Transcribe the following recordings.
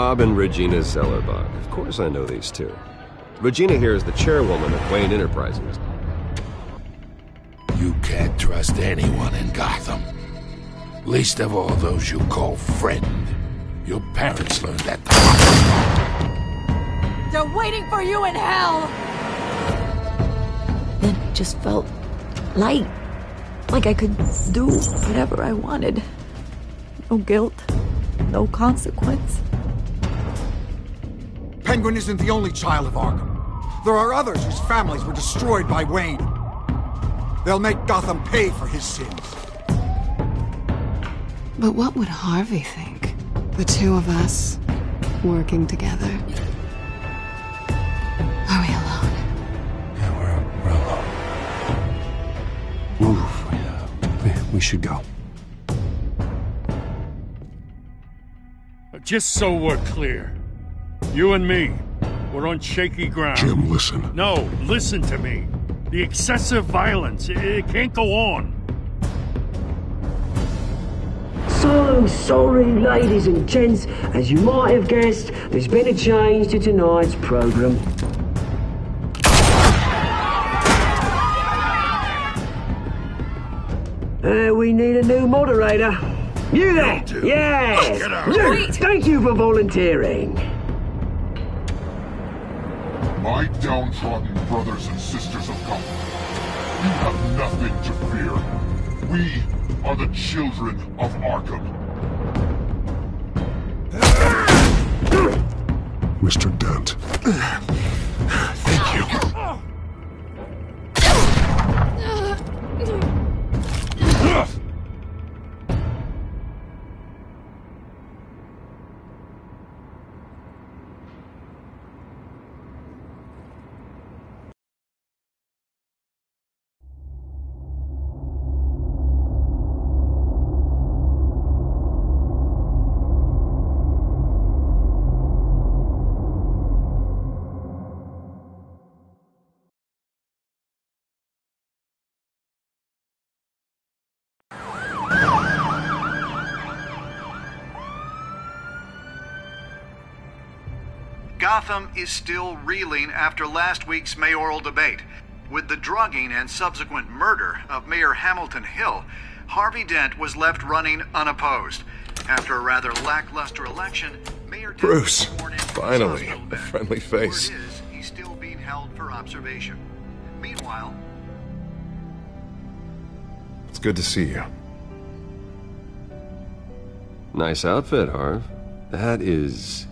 Rob and Regina Zellerbach. Of course I know these two. Regina here is the chairwoman of Wayne Enterprises. You can't trust anyone in Gotham. Least of all those you call friend. Your parents learned that the hard way. They're waiting for you in hell! It just felt light. Like I could do whatever I wanted. No guilt. No consequence. Penguin isn't the only child of Arkham. There are others whose families were destroyed by Wayne. They'll make Gotham pay for his sins. But what would Harvey think? The two of us, working together. Are we alone? Yeah, we're alone. Move. We should go. Just so we're clear, you and me, we're on shaky ground. Jim, listen. No, listen to me. The excessive violence, it can't go on. So sorry, ladies and gents. As you might have guessed, there's been a change to tonight's program. We need a new moderator. You there? Yes! You! Thank you for volunteering. My downtrodden brothers and sisters of Gotham, you have nothing to fear. We are the children of Arkham. Mr. Dent. Thank you. Gotham is still reeling after last week's mayoral debate. With the drugging and subsequent murder of Mayor Hamilton Hill, Harvey Dent was left running unopposed. After a rather lackluster election, Mayor Dent Bruce, was sworn in finally, Hospital a bed. friendly face. Word is, he's still being held for observation. Meanwhile, It's good to see you. Nice outfit, Harv. That is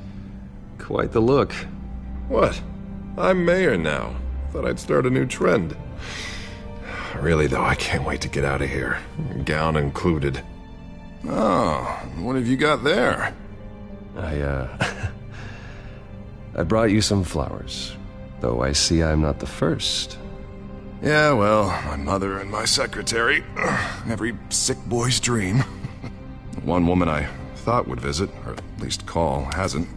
quite the look. What? I'm mayor now. Thought I'd start a new trend. Really, though, I can't wait to get out of here. Gown included. Oh, what have you got there? I brought you some flowers. Though I see I'm not the first. Yeah, well, my mother and my secretary. Every sick boy's dream. One woman I thought would visit, or at least call, hasn't.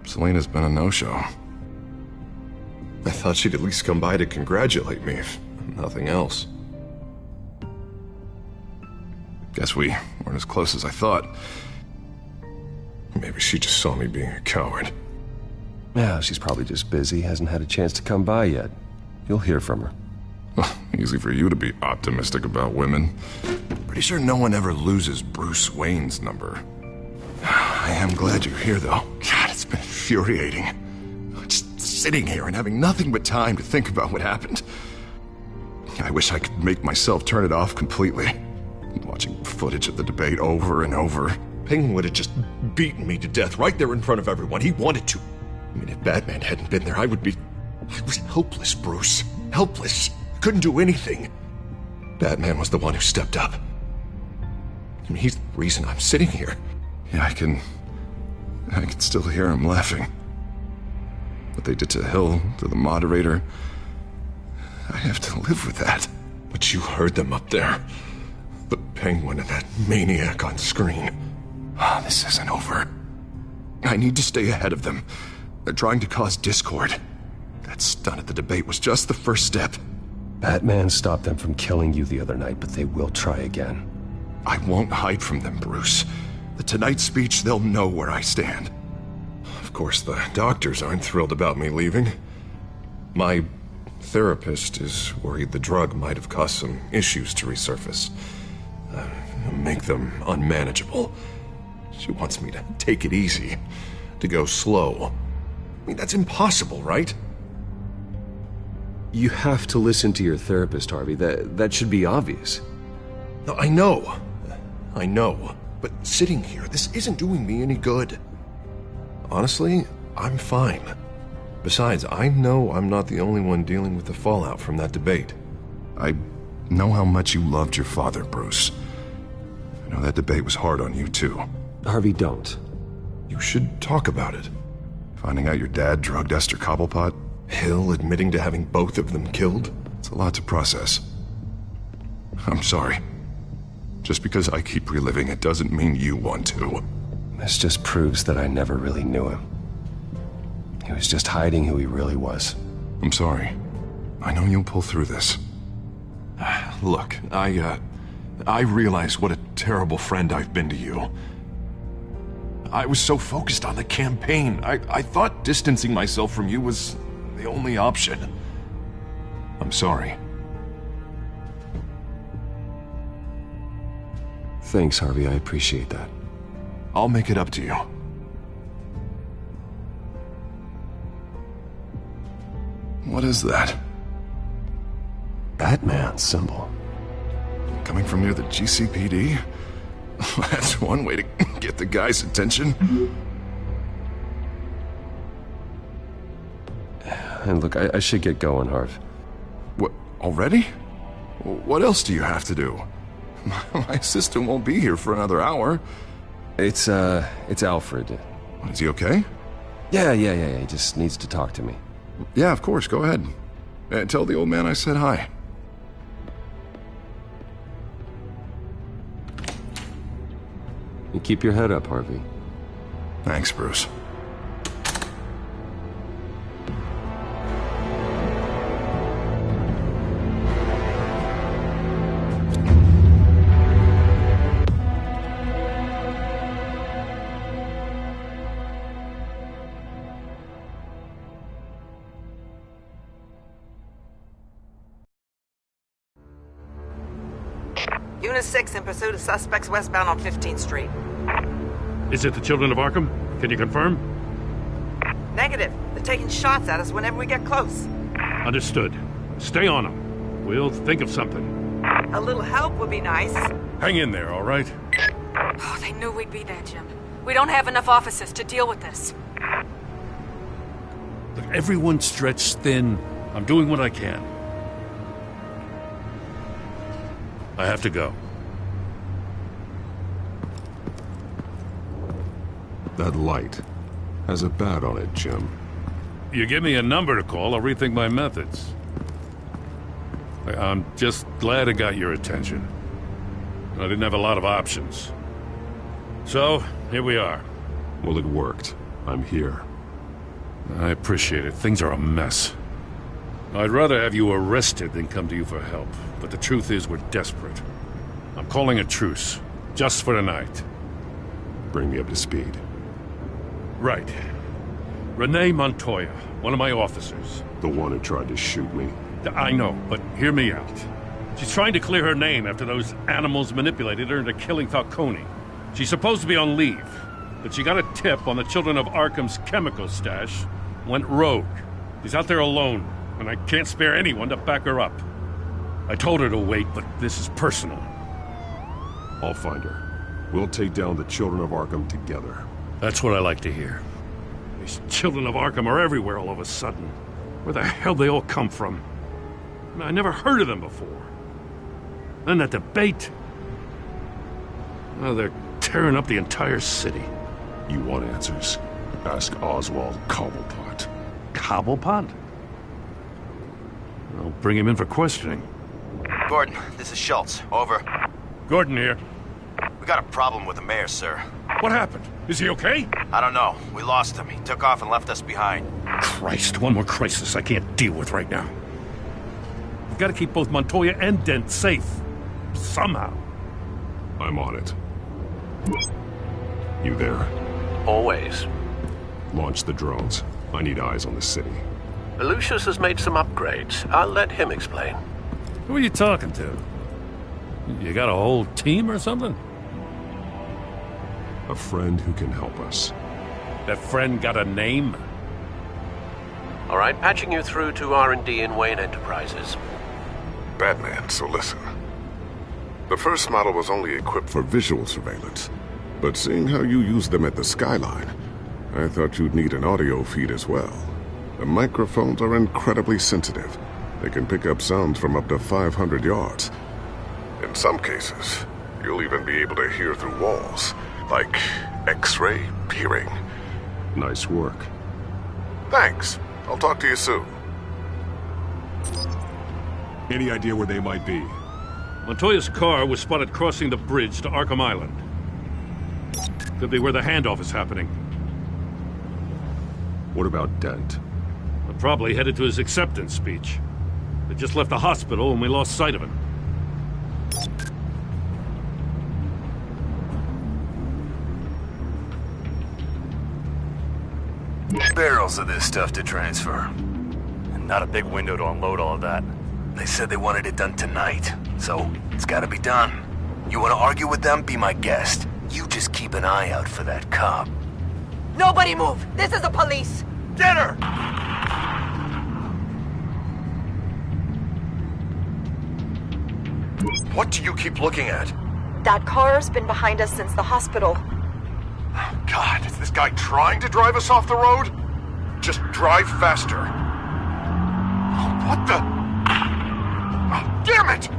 Selena's been a no-show. I thought she'd at least come by to congratulate me, if nothing else. Guess we weren't as close as I thought. Maybe she just saw me being a coward. Yeah, she's probably just busy, hasn't had a chance to come by yet. You'll hear from her. Easy for you to be optimistic about women. Pretty sure no one ever loses Bruce Wayne's number. I am glad you're here, though. God, it's been infuriating. Just sitting here and having nothing but time to think about what happened. I wish I could make myself turn it off completely. Watching footage of the debate over and over. Penguin would have just beaten me to death right there in front of everyone. He wanted to. I mean, if Batman hadn't been there, I was helpless, Bruce. Helpless. Couldn't do anything. Batman was the one who stepped up. I mean, he's the reason I'm sitting here. Yeah, I can still hear him laughing. What they did to Hill, to the moderator, I have to live with that. But you heard them up there. The Penguin and that maniac on screen. This isn't over. I need to stay ahead of them. They're trying to cause discord. That stunt at the debate was just the first step. Batman stopped them from killing you the other night, but they will try again. I won't hide from them, Bruce. The Tonight speech, they'll know where I stand. course, the doctors aren't thrilled about me leaving. My therapist is worried the drug might have caused some issues to resurface. Make them unmanageable. She wants me to take it easy, to go slow. I mean, that's impossible, right? You have to listen to your therapist, Harvey. That should be obvious. No, I know. But sitting here, this isn't doing me any good. Honestly, I'm fine. Besides, I know I'm not the only one dealing with the fallout from that debate. I know how much you loved your father, Bruce. I know that debate was hard on you, too. Harvey, don't. You should talk about it. Finding out your dad drugged Esther Cobblepot, Hill admitting to having both of them killed, it's a lot to process. I'm sorry. Just because I keep reliving it doesn't mean you want to. This just proves that I never really knew him. He was just hiding who he really was. I'm sorry. I know you'll pull through this. Look, I realize what a terrible friend I've been to you. I was so focused on the campaign. I thought distancing myself from you was the only option. I'm sorry. Thanks, Harvey. I appreciate that. I'll make it up to you. What is that? Batman symbol. Coming from near the GCPD? That's one way to get the guy's attention. And look, I should get going, Harv. What, already? What else do you have to do? My assistant won't be here for another hour. It's Alfred. Is he okay? Yeah, he just needs to talk to me. Yeah, of course, go ahead. Tell the old man I said hi. You keep your head up, Harvey. Thanks, Bruce. Unit 6 in pursuit of suspects westbound on 15th Street. Is it the Children of Arkham? Can you confirm? Negative. They're taking shots at us whenever we get close. Understood. Stay on them. We'll think of something. A little help would be nice. Hang in there, all right? Oh, they knew we'd be there, Jim. We don't have enough officers to deal with this. Look, everyone's stretched thin. I'm doing what I can. I have to go. That light has a bat on it, Jim. You give me a number to call, I'll rethink my methods. I'm just glad I got your attention. I didn't have a lot of options. So, here we are. Well, it worked. I'm here. I appreciate it. Things are a mess. I'd rather have you arrested than come to you for help. But the truth is, we're desperate. I'm calling a truce. Just for tonight. Bring me up to speed. Right. Renee Montoya, one of my officers. The one who tried to shoot me. I know, but hear me out. She's trying to clear her name after those animals manipulated her into killing Falcone. She's supposed to be on leave, but she got a tip on the Children of Arkham's chemical stash, went rogue. She's out there alone, and I can't spare anyone to back her up. I told her to wait, but this is personal. I'll find her. We'll take down the Children of Arkham together. That's what I like to hear. These Children of Arkham are everywhere all of a sudden. Where the hell they all come from? I never heard of them before. Then that debate. Well, they're tearing up the entire city. You want answers? Ask Oswald Cobblepot. Cobblepot? I'll bring him in for questioning. Gordon, this is Schultz. Over. Gordon here. We got a problem with the mayor, sir. What happened? Is he okay? I don't know. We lost him. He took off and left us behind. Christ, one more crisis I can't deal with right now. We've got to keep both Montoya and Dent safe. Somehow. I'm on it. You there? Always. Launch the drones. I need eyes on the city. Lucius has made some upgrades. I'll let him explain. Who are you talking to? You got a whole team or something? A friend who can help us. That friend got a name? All right, patching you through to R&D in Wayne Enterprises. Batman, so listen. The first model was only equipped for visual surveillance, but seeing how you use them at the Skyline, I thought you'd need an audio feed as well. The microphones are incredibly sensitive. They can pick up sounds from up to 500 yards. In some cases, you'll even be able to hear through walls, like X-ray peering. Nice work. Thanks. I'll talk to you soon. Any idea where they might be? Montoya's car was spotted crossing the bridge to Arkham Island. Could be where the handoff is happening. What about Dent? We're probably headed to his acceptance speech. They just left the hospital and we lost sight of him. Barrels of this stuff to transfer. And not a big window to unload all of that. They said they wanted it done tonight, so it's gotta be done. You wanna argue with them? Be my guest. You just keep an eye out for that cop. Nobody move! This is the police! Get her! What do you keep looking at? That car's been behind us since the hospital. God, is this guy trying to drive us off the road? Just drive faster. What the? Oh, damn it!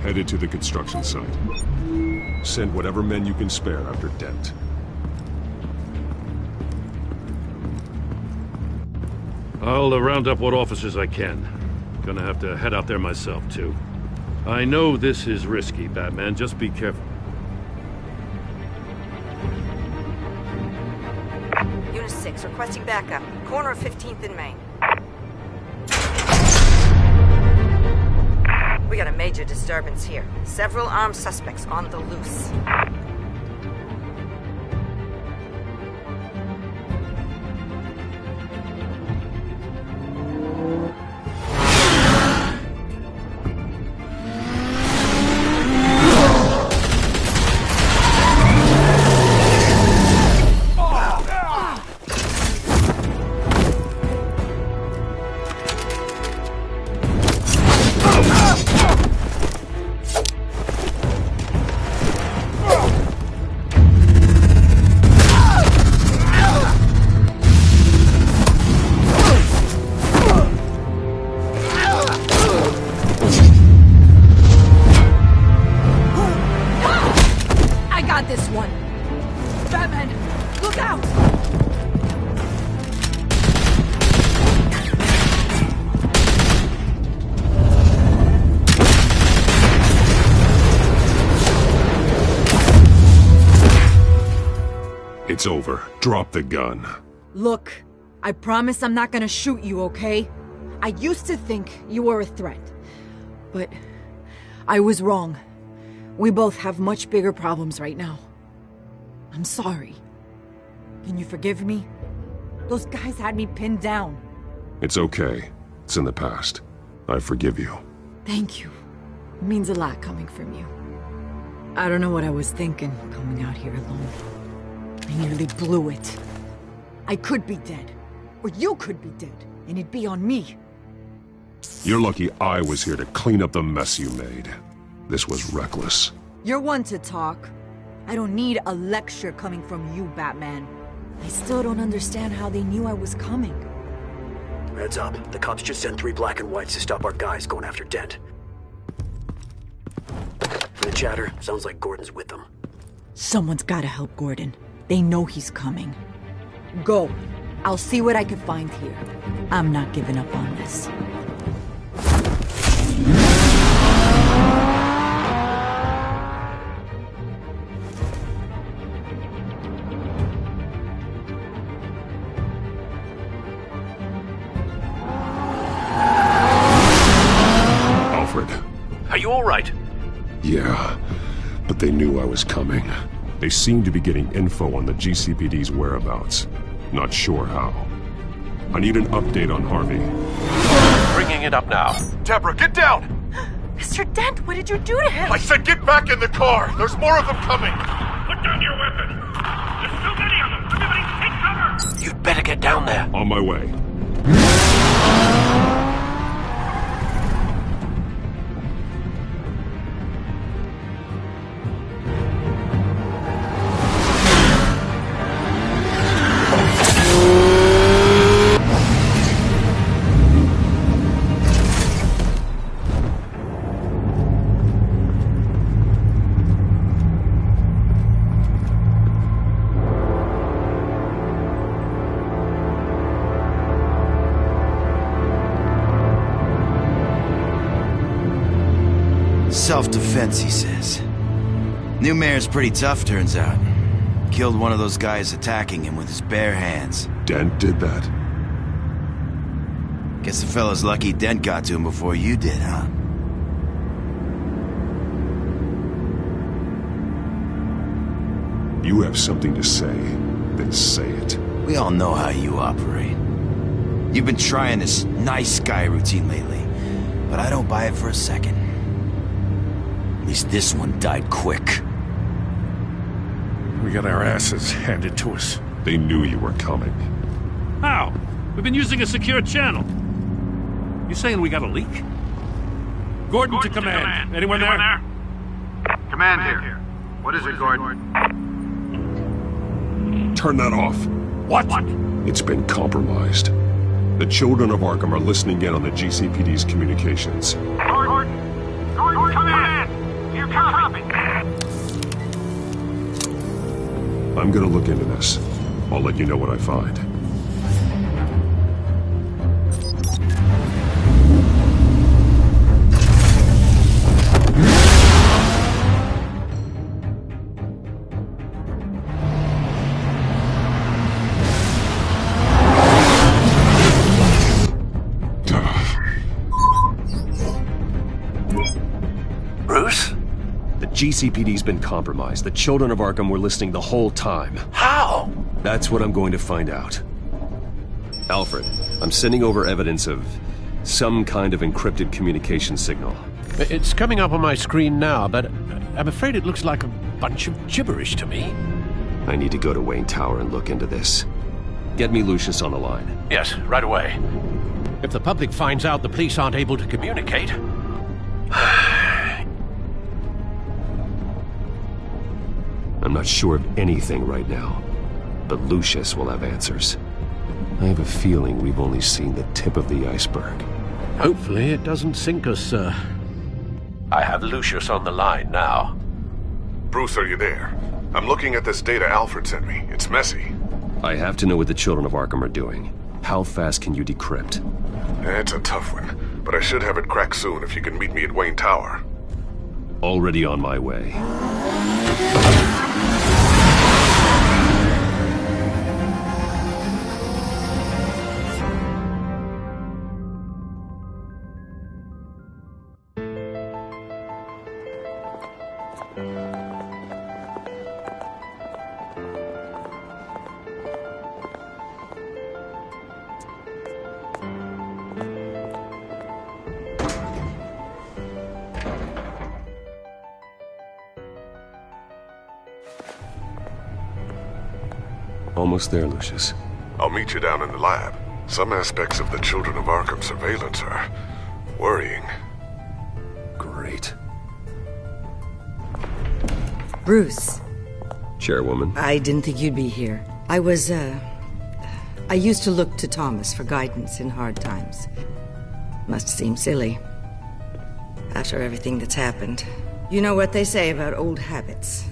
Headed to the construction site. Send whatever men you can spare after Dent. I'll round up what officers I can. Gonna have to head out there myself, too. I know this is risky, Batman. Just be careful. Unit 6, requesting backup. Corner of 15th and Main. We got a major disturbance here. Several armed suspects on the loose. It's over. Drop the gun. Look, I promise I'm not gonna shoot you, okay? I used to think you were a threat, but I was wrong. We both have much bigger problems right now. I'm sorry. Can you forgive me? Those guys had me pinned down. It's okay. It's in the past. I forgive you. Thank you. It means a lot coming from you. I don't know what I was thinking, coming out here alone. I nearly blew it. I could be dead. Or you could be dead, and it'd be on me. You're lucky I was here to clean up the mess you made. This was reckless. You're one to talk. I don't need a lecture coming from you, Batman. I still don't understand how they knew I was coming. Heads up. The cops just sent 3 black and whites to stop our guys going after Dent. From the chatter, sounds like Gordon's with them. Someone's gotta help Gordon. They know he's coming. Go. I'll see what I can find here. I'm not giving up on this. Are you all right? Yeah, but they knew I was coming. They seemed to be getting info on the GCPD's whereabouts. Not sure how. I need an update on Harvey. Bringing it up now. Deborah, get down! Mr. Dent, what did you do to him? I said get back in the car! There's more of them coming! Put down your weapon! There's too many of them! Everybody take cover! You'd better get down there. On my way. Self-defense, he says. New mayor's pretty tough, turns out. Killed one of those guys attacking him with his bare hands. Dent did that? Guess the fella's lucky Dent got to him before you did, huh? You have something to say, then say it. We all know how you operate. You've been trying this nice guy routine lately, but I don't buy it for a second. At least this one died quick. We got our asses handed to us. They knew you were coming. How? We've been using a secure channel. You saying we got a leak? Gordon to command. Anyone there? Command here. What is it, Gordon? Turn that off. What? It's been compromised. The children of Arkham are listening in on the GCPD's communications. Gordon, command! You copy? I'm gonna look into this. I'll let you know what I find. Bruce? The GCPD's been compromised. The children of Arkham were listening the whole time. How? That's what I'm going to find out. Alfred, I'm sending over evidence of some kind of encrypted communication signal. It's coming up on my screen now, but I'm afraid it looks like a bunch of gibberish to me. I need to go to Wayne Tower and look into this. Get me Lucius on the line. Yes, right away. If the public finds out the police aren't able to communicate... I'm not sure of anything right now, but Lucius will have answers. I have a feeling we've only seen the tip of the iceberg. Hopefully it doesn't sink us, sir. I have Lucius on the line now. Bruce, are you there? I'm looking at this data Alfred sent me. It's messy. I have to know what the children of Arkham are doing. How fast can you decrypt? It's a tough one, but I should have it cracked soon if you can meet me at Wayne Tower. Already on my way. Almost there, Lucius. I'll meet you down in the lab. Some aspects of the Children of Arkham surveillance are worrying. Great. Bruce. Chairwoman. I didn't think you'd be here. I used to look to Thomas for guidance in hard times. Must seem silly. After everything that's happened. You know what they say about old habits.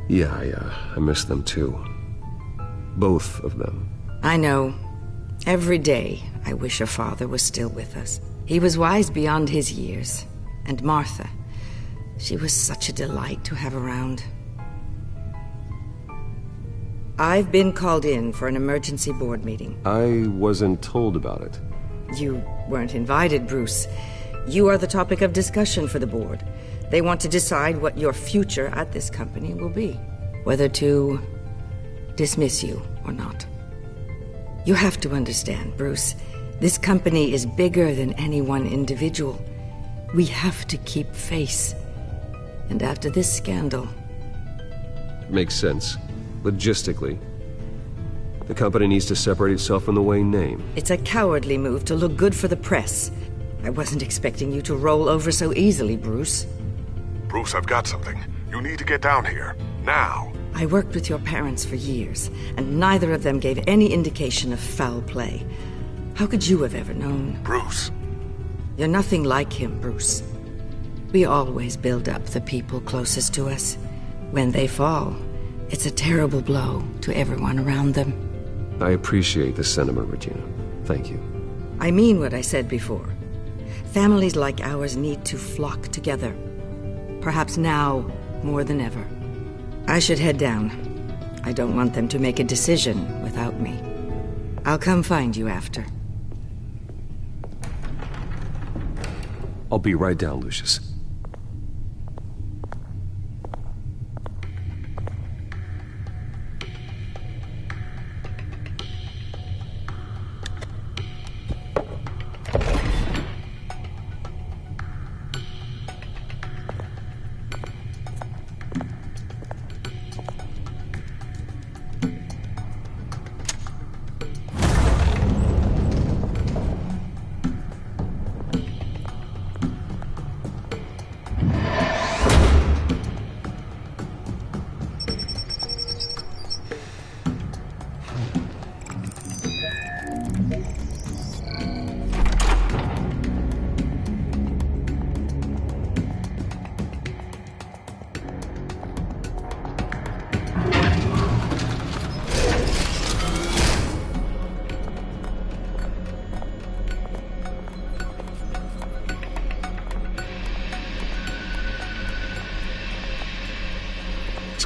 Yeah, I miss them too. Both of them. I know. Every day, I wish your father was still with us. He was wise beyond his years. And Martha, she was such a delight to have around. I've been called in for an emergency board meeting. I wasn't told about it. You weren't invited, Bruce. You are the topic of discussion for the board. They want to decide what your future at this company will be. Whether to dismiss you or not. You have to understand, Bruce. This company is bigger than any one individual. We have to keep face. And after this scandal... Makes sense. Logistically. The company needs to separate itself from the Wayne name. It's a cowardly move to look good for the press. I wasn't expecting you to roll over so easily, Bruce. Bruce, I've got something. You need to get down here. Now. I worked with your parents for years, and neither of them gave any indication of foul play. How could you have ever known? Bruce. You're nothing like him, Bruce. We always build up the people closest to us. When they fall, it's a terrible blow to everyone around them. I appreciate the sentiment, Regina. Thank you. I mean what I said before. Families like ours need to flock together. Perhaps now more than ever. I should head down. I don't want them to make a decision without me. I'll come find you after. I'll be right down, Lucius.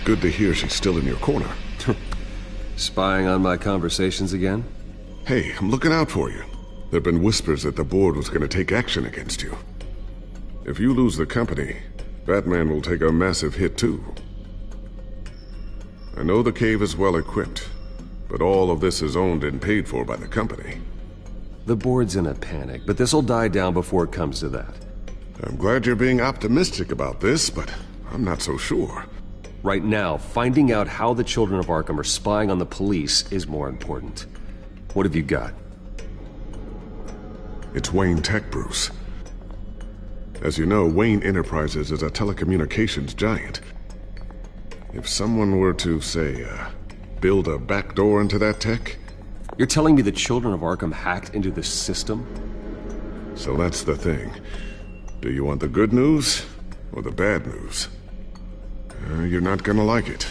Good to hear she's still in your corner. Spying on my conversations again? Hey, I'm looking out for you. There've been whispers that the board was going to take action against you. If you lose the company, Batman will take a massive hit too. I know the cave is well equipped, but all of this is owned and paid for by the company. The board's in a panic, but this'll die down before it comes to that. I'm glad you're being optimistic about this, but I'm not so sure. Right now, finding out how the children of Arkham are spying on the police is more important. What have you got? It's Wayne Tech, Bruce. As you know, Wayne Enterprises is a telecommunications giant. If someone were to, say, build a backdoor into that tech... You're telling me the children of Arkham hacked into the system? So that's the thing. Do you want the good news or the bad news? You're not gonna like it.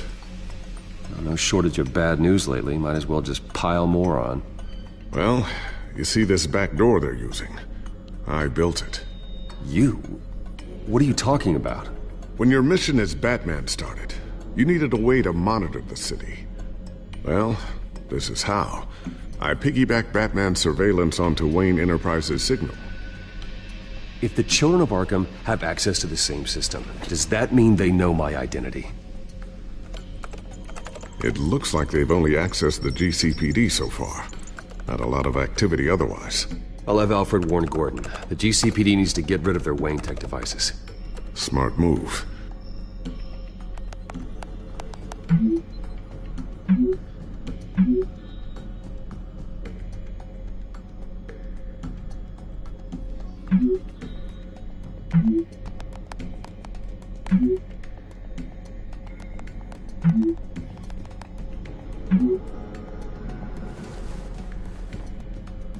No shortage of bad news lately. Might as well just pile more on. Well, you see this back door they're using? I built it. You? What are you talking about? When your mission as Batman started, you needed a way to monitor the city. Well, this is how. I piggybacked Batman's surveillance onto Wayne Enterprises' signal. If the children of Arkham have access to the same system, does that mean they know my identity? It looks like they've only accessed the GCPD so far. Not a lot of activity otherwise. I'll have Alfred warn Gordon. The GCPD needs to get rid of their Wayne Tech devices. Smart move.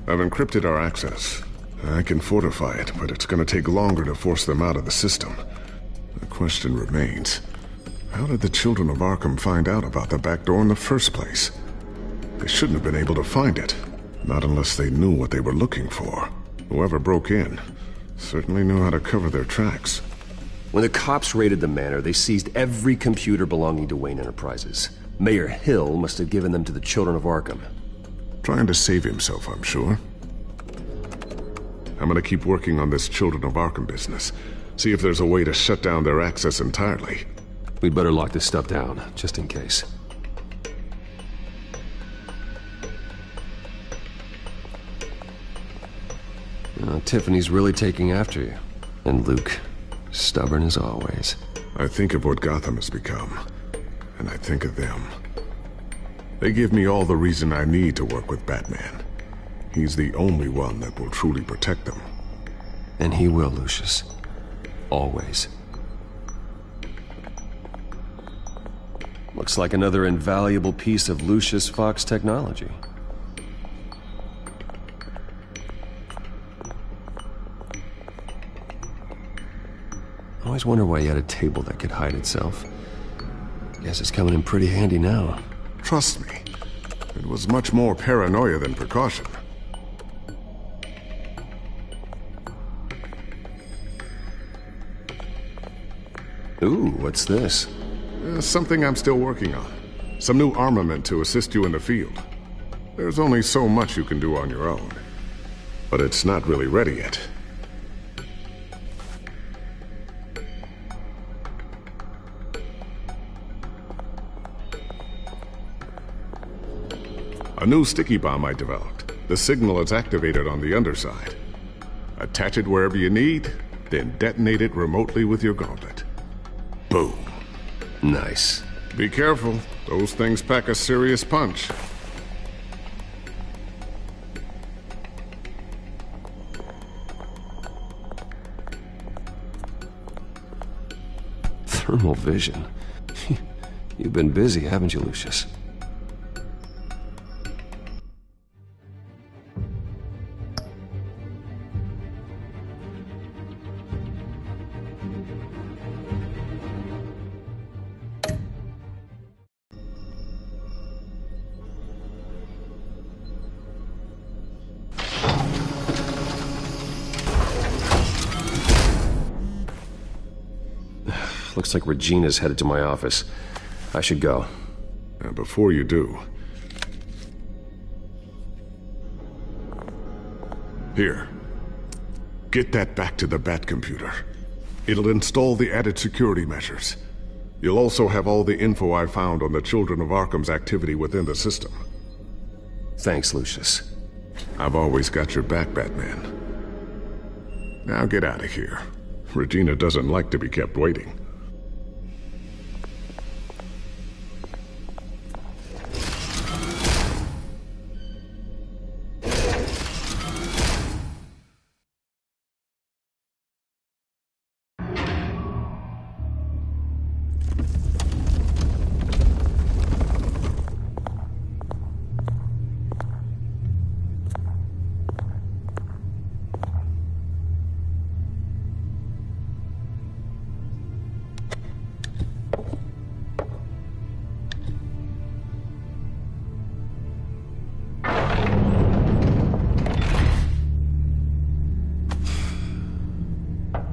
I've encrypted our access. I can fortify it, but it's gonna take longer to force them out of the system. The question remains, how did the children of Arkham find out about the back door in the first place? They shouldn't have been able to find it. Not unless they knew what they were looking for. Whoever broke in certainly knew how to cover their tracks. When the cops raided the manor, they seized every computer belonging to Wayne Enterprises. Mayor Hill must have given them to the children of Arkham. Trying to save himself, I'm sure. I'm gonna keep working on this Children of Arkham business. See if there's a way to shut down their access entirely. We'd better lock this stuff down, just in case. Tiffany's really taking after you. And Luke, stubborn as always. I think of what Gotham has become, and I think of them. They give me all the reason I need to work with Batman. He's the only one that will truly protect them. And he will, Lucius. Always. Looks like another invaluable piece of Lucius Fox technology. I always wonder why he had a table that could hide itself. Guess it's coming in pretty handy now. Trust me, it was much more paranoia than precaution. Ooh, what's this? Something I'm still working on. Some new armament to assist you in the field. There's only so much you can do on your own. But it's not really ready yet. A new sticky bomb I developed. The signal is activated on the underside. Attach it wherever you need, then detonate it remotely with your gauntlet. Boom. Nice. Be careful. Those things pack a serious punch. Thermal vision. You've been busy, haven't you, Lucius? Looks like Regina's headed to my office. I should go. And before you do... Here. Get that back to the Bat computer. It'll install the added security measures. You'll also have all the info I found on the Children of Arkham's activity within the system. Thanks, Lucius. I've always got your back, Batman. Now get out of here. Regina doesn't like to be kept waiting.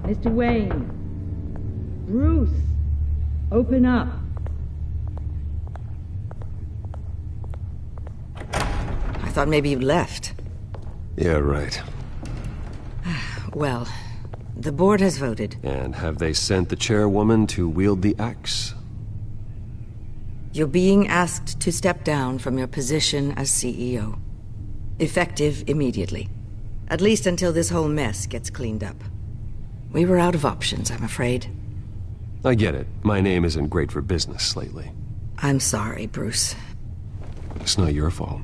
Mr. Wayne. Bruce. Open up. I thought maybe you'd left. Yeah, right. Well, the board has voted. And have they sent the chairwoman to wield the axe? You're being asked to step down from your position as CEO. Effective immediately. At least until this whole mess gets cleaned up. We were out of options, I'm afraid. I get it. My name isn't great for business lately. I'm sorry, Bruce. It's not your fault.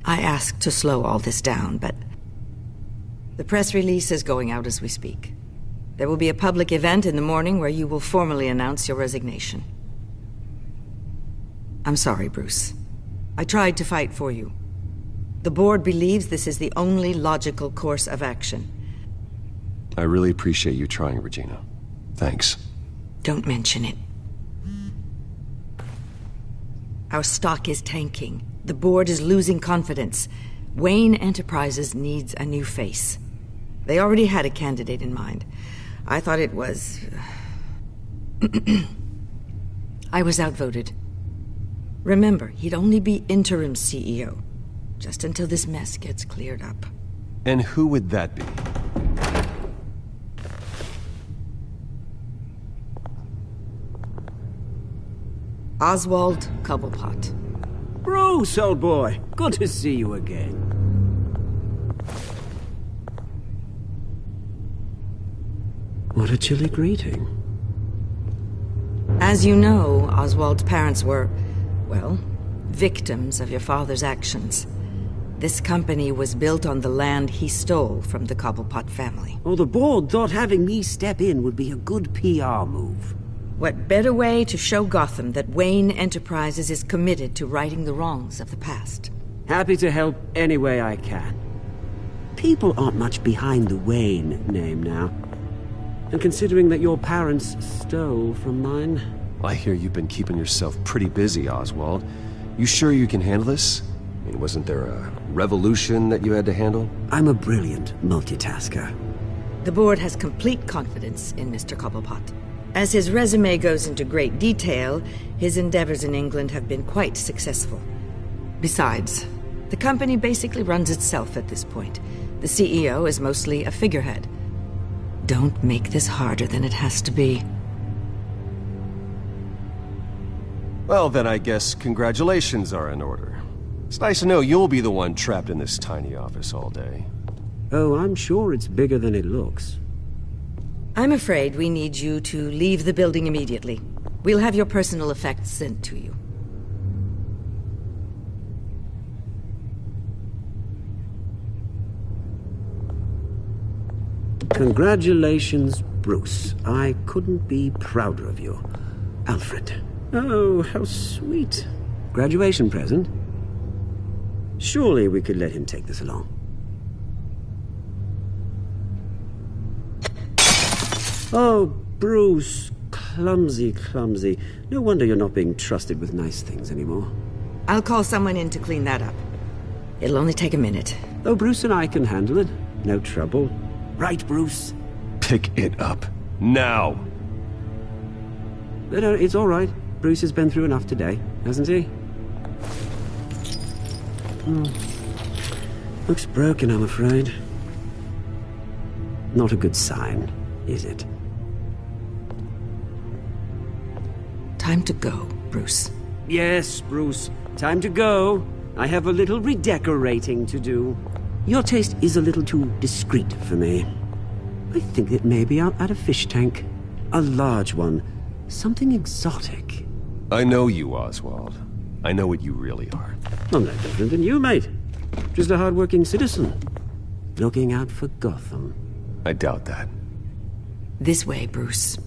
I asked to slow all this down, but... the press release is going out as we speak. There will be a public event in the morning where you will formally announce your resignation. I'm sorry, Bruce. I tried to fight for you. The board believes this is the only logical course of action. I really appreciate you trying, Regina. Thanks. Don't mention it. Our stock is tanking. The board is losing confidence. Wayne Enterprises needs a new face. They already had a candidate in mind. I thought it was... I was outvoted. Remember, he'd only be interim CEO. Just until this mess gets cleared up. And who would that be? Oswald Cobblepot. Bruce, old boy. Good to see you again. What a chilly greeting. As you know, Oswald's parents were, well, victims of your father's actions. This company was built on the land he stole from the Cobblepot family. Oh, the board thought having me step in would be a good PR move. What better way to show Gotham that Wayne Enterprises is committed to righting the wrongs of the past? Happy to help any way I can. People aren't much behind the Wayne name now. And considering that your parents stole from mine... I hear you've been keeping yourself pretty busy, Oswald. You sure you can handle this? I mean, wasn't there a revolution that you had to handle? I'm a brilliant multitasker. The board has complete confidence in Mr. Cobblepot. As his resume goes into great detail, his endeavors in England have been quite successful. Besides, the company basically runs itself at this point. The CEO is mostly a figurehead. Don't make this harder than it has to be. Well, then I guess congratulations are in order. It's nice to know you'll be the one trapped in this tiny office all day. Oh, I'm sure it's bigger than it looks. I'm afraid we need you to leave the building immediately. We'll have your personal effects sent to you. Congratulations, Bruce. I couldn't be prouder of you. Alfred. Oh, how sweet. Graduation present? Surely we could let him take this along. Oh, Bruce. Clumsy, clumsy. No wonder you're not being trusted with nice things anymore. I'll call someone in to clean that up. It'll only take a minute. Oh, Bruce and I can handle it. No trouble. Right, Bruce? Pick it up. Now! No, it's all right. Bruce has been through enough today, hasn't he? Looks broken, I'm afraid. Not a good sign, is it? Time to go, Bruce. Yes, Bruce. Time to go. I have a little redecorating to do. Your taste is a little too discreet for me. I think that maybe I'll add a fish tank. A large one. Something exotic. I know you, Oswald. I know what you really are. I'm no different than you, mate. Just a hard-working citizen. Looking out for Gotham. I doubt that. This way, Bruce.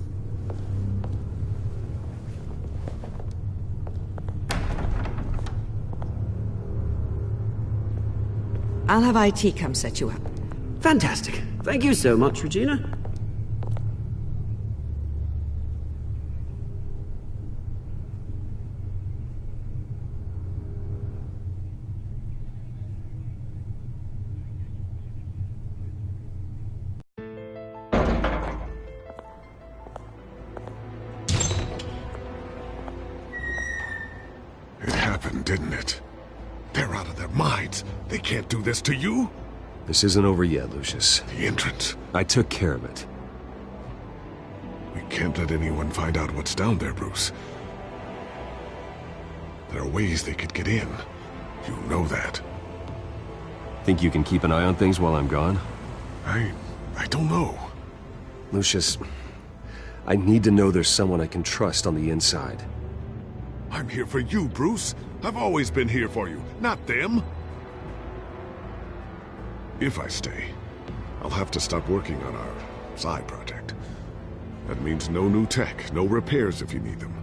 I'll have IT come set you up. Fantastic. Thank you so much, Regina. It happened, didn't it? They're out of their minds. They can't do this to you. This isn't over yet, Lucius. The entrance. I took care of it. We can't let anyone find out what's down there, Bruce. There are ways they could get in. You know that. Think you can keep an eye on things while I'm gone? I don't know. Lucius, I need to know there's someone I can trust on the inside. I'm here for you, Bruce. I've always been here for you, not them. If I stay, I'll have to stop working on our side project. That means no new tech, no repairs if you need them.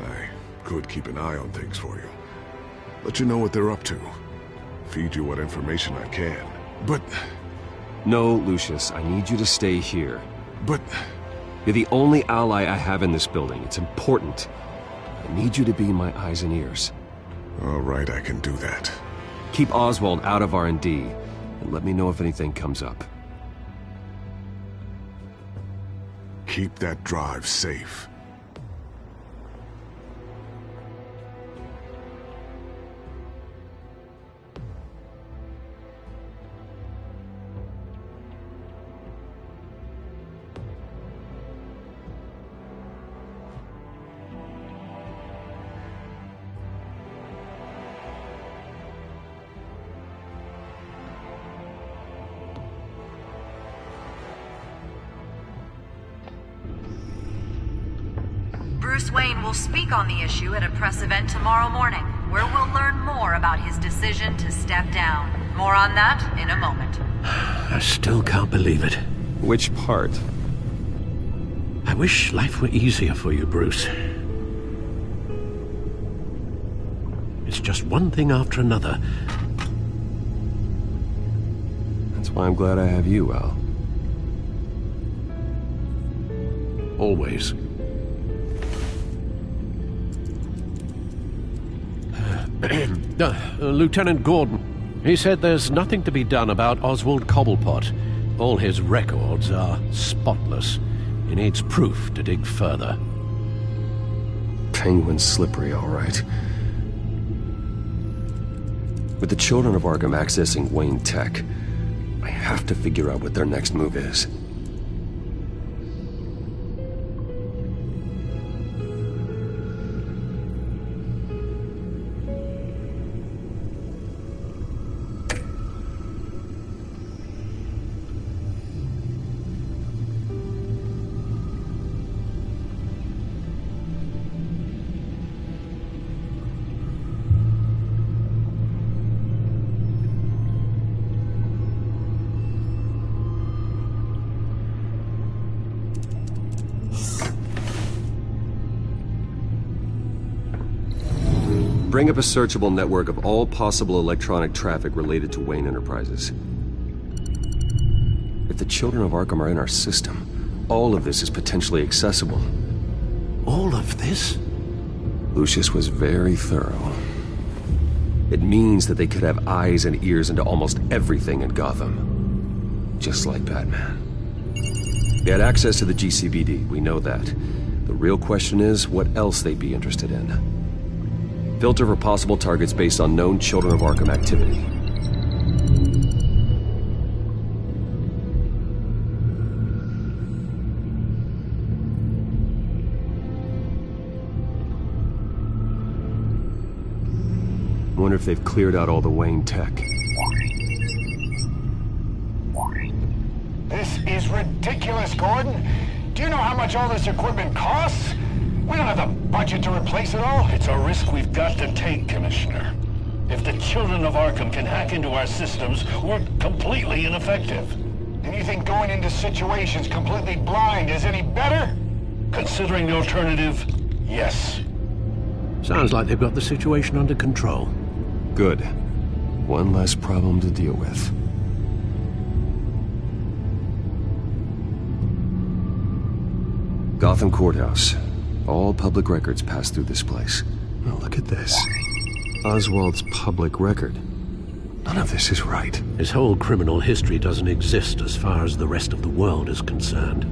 I could keep an eye on things for you. Let you know what they're up to. Feed you what information I can. But... No, Lucius, I need you to stay here. But... You're the only ally I have in this building. It's important. I need you to be my eyes and ears. All right, I can do that. Keep Oswald out of R&D, and let me know if anything comes up. Keep that drive safe. Bruce Wayne will speak on the issue at a press event tomorrow morning, where we'll learn more about his decision to step down. More on that in a moment. I still can't believe it. Which part? I wish life were easier for you, Bruce. It's just one thing after another. That's why I'm glad I have you, Al. Always. Lieutenant Gordon. He said there's nothing to be done about Oswald Cobblepot. All his records are spotless. He needs proof to dig further. Penguin's slippery, all right. With the children of Arkham accessing Wayne Tech, I have to figure out what their next move is. Bring up a searchable network of all possible electronic traffic related to Wayne Enterprises. If the children of Arkham are in our system, all of this is potentially accessible. All of this? Lucius was very thorough. It means that they could have eyes and ears into almost everything in Gotham. Just like Batman. They had access to the GCPD, we know that. The real question is what else they'd be interested in. Filter for possible targets based on known Children of Arkham activity. I wonder if they've cleared out all the Wayne tech. This is ridiculous, Gordon. Do you know how much all this equipment costs? We don't have the budget to replace it all. It's a risk we've got to take, Commissioner. If the children of Arkham can hack into our systems, we're completely ineffective. And you think going into situations completely blind is any better? Considering the alternative, yes. Sounds like they've got the situation under control. Good. One less problem to deal with. Gotham Courthouse. All public records pass through this place. Oh, look at this. Oswald's public record. None of this is right. His whole criminal history doesn't exist as far as the rest of the world is concerned.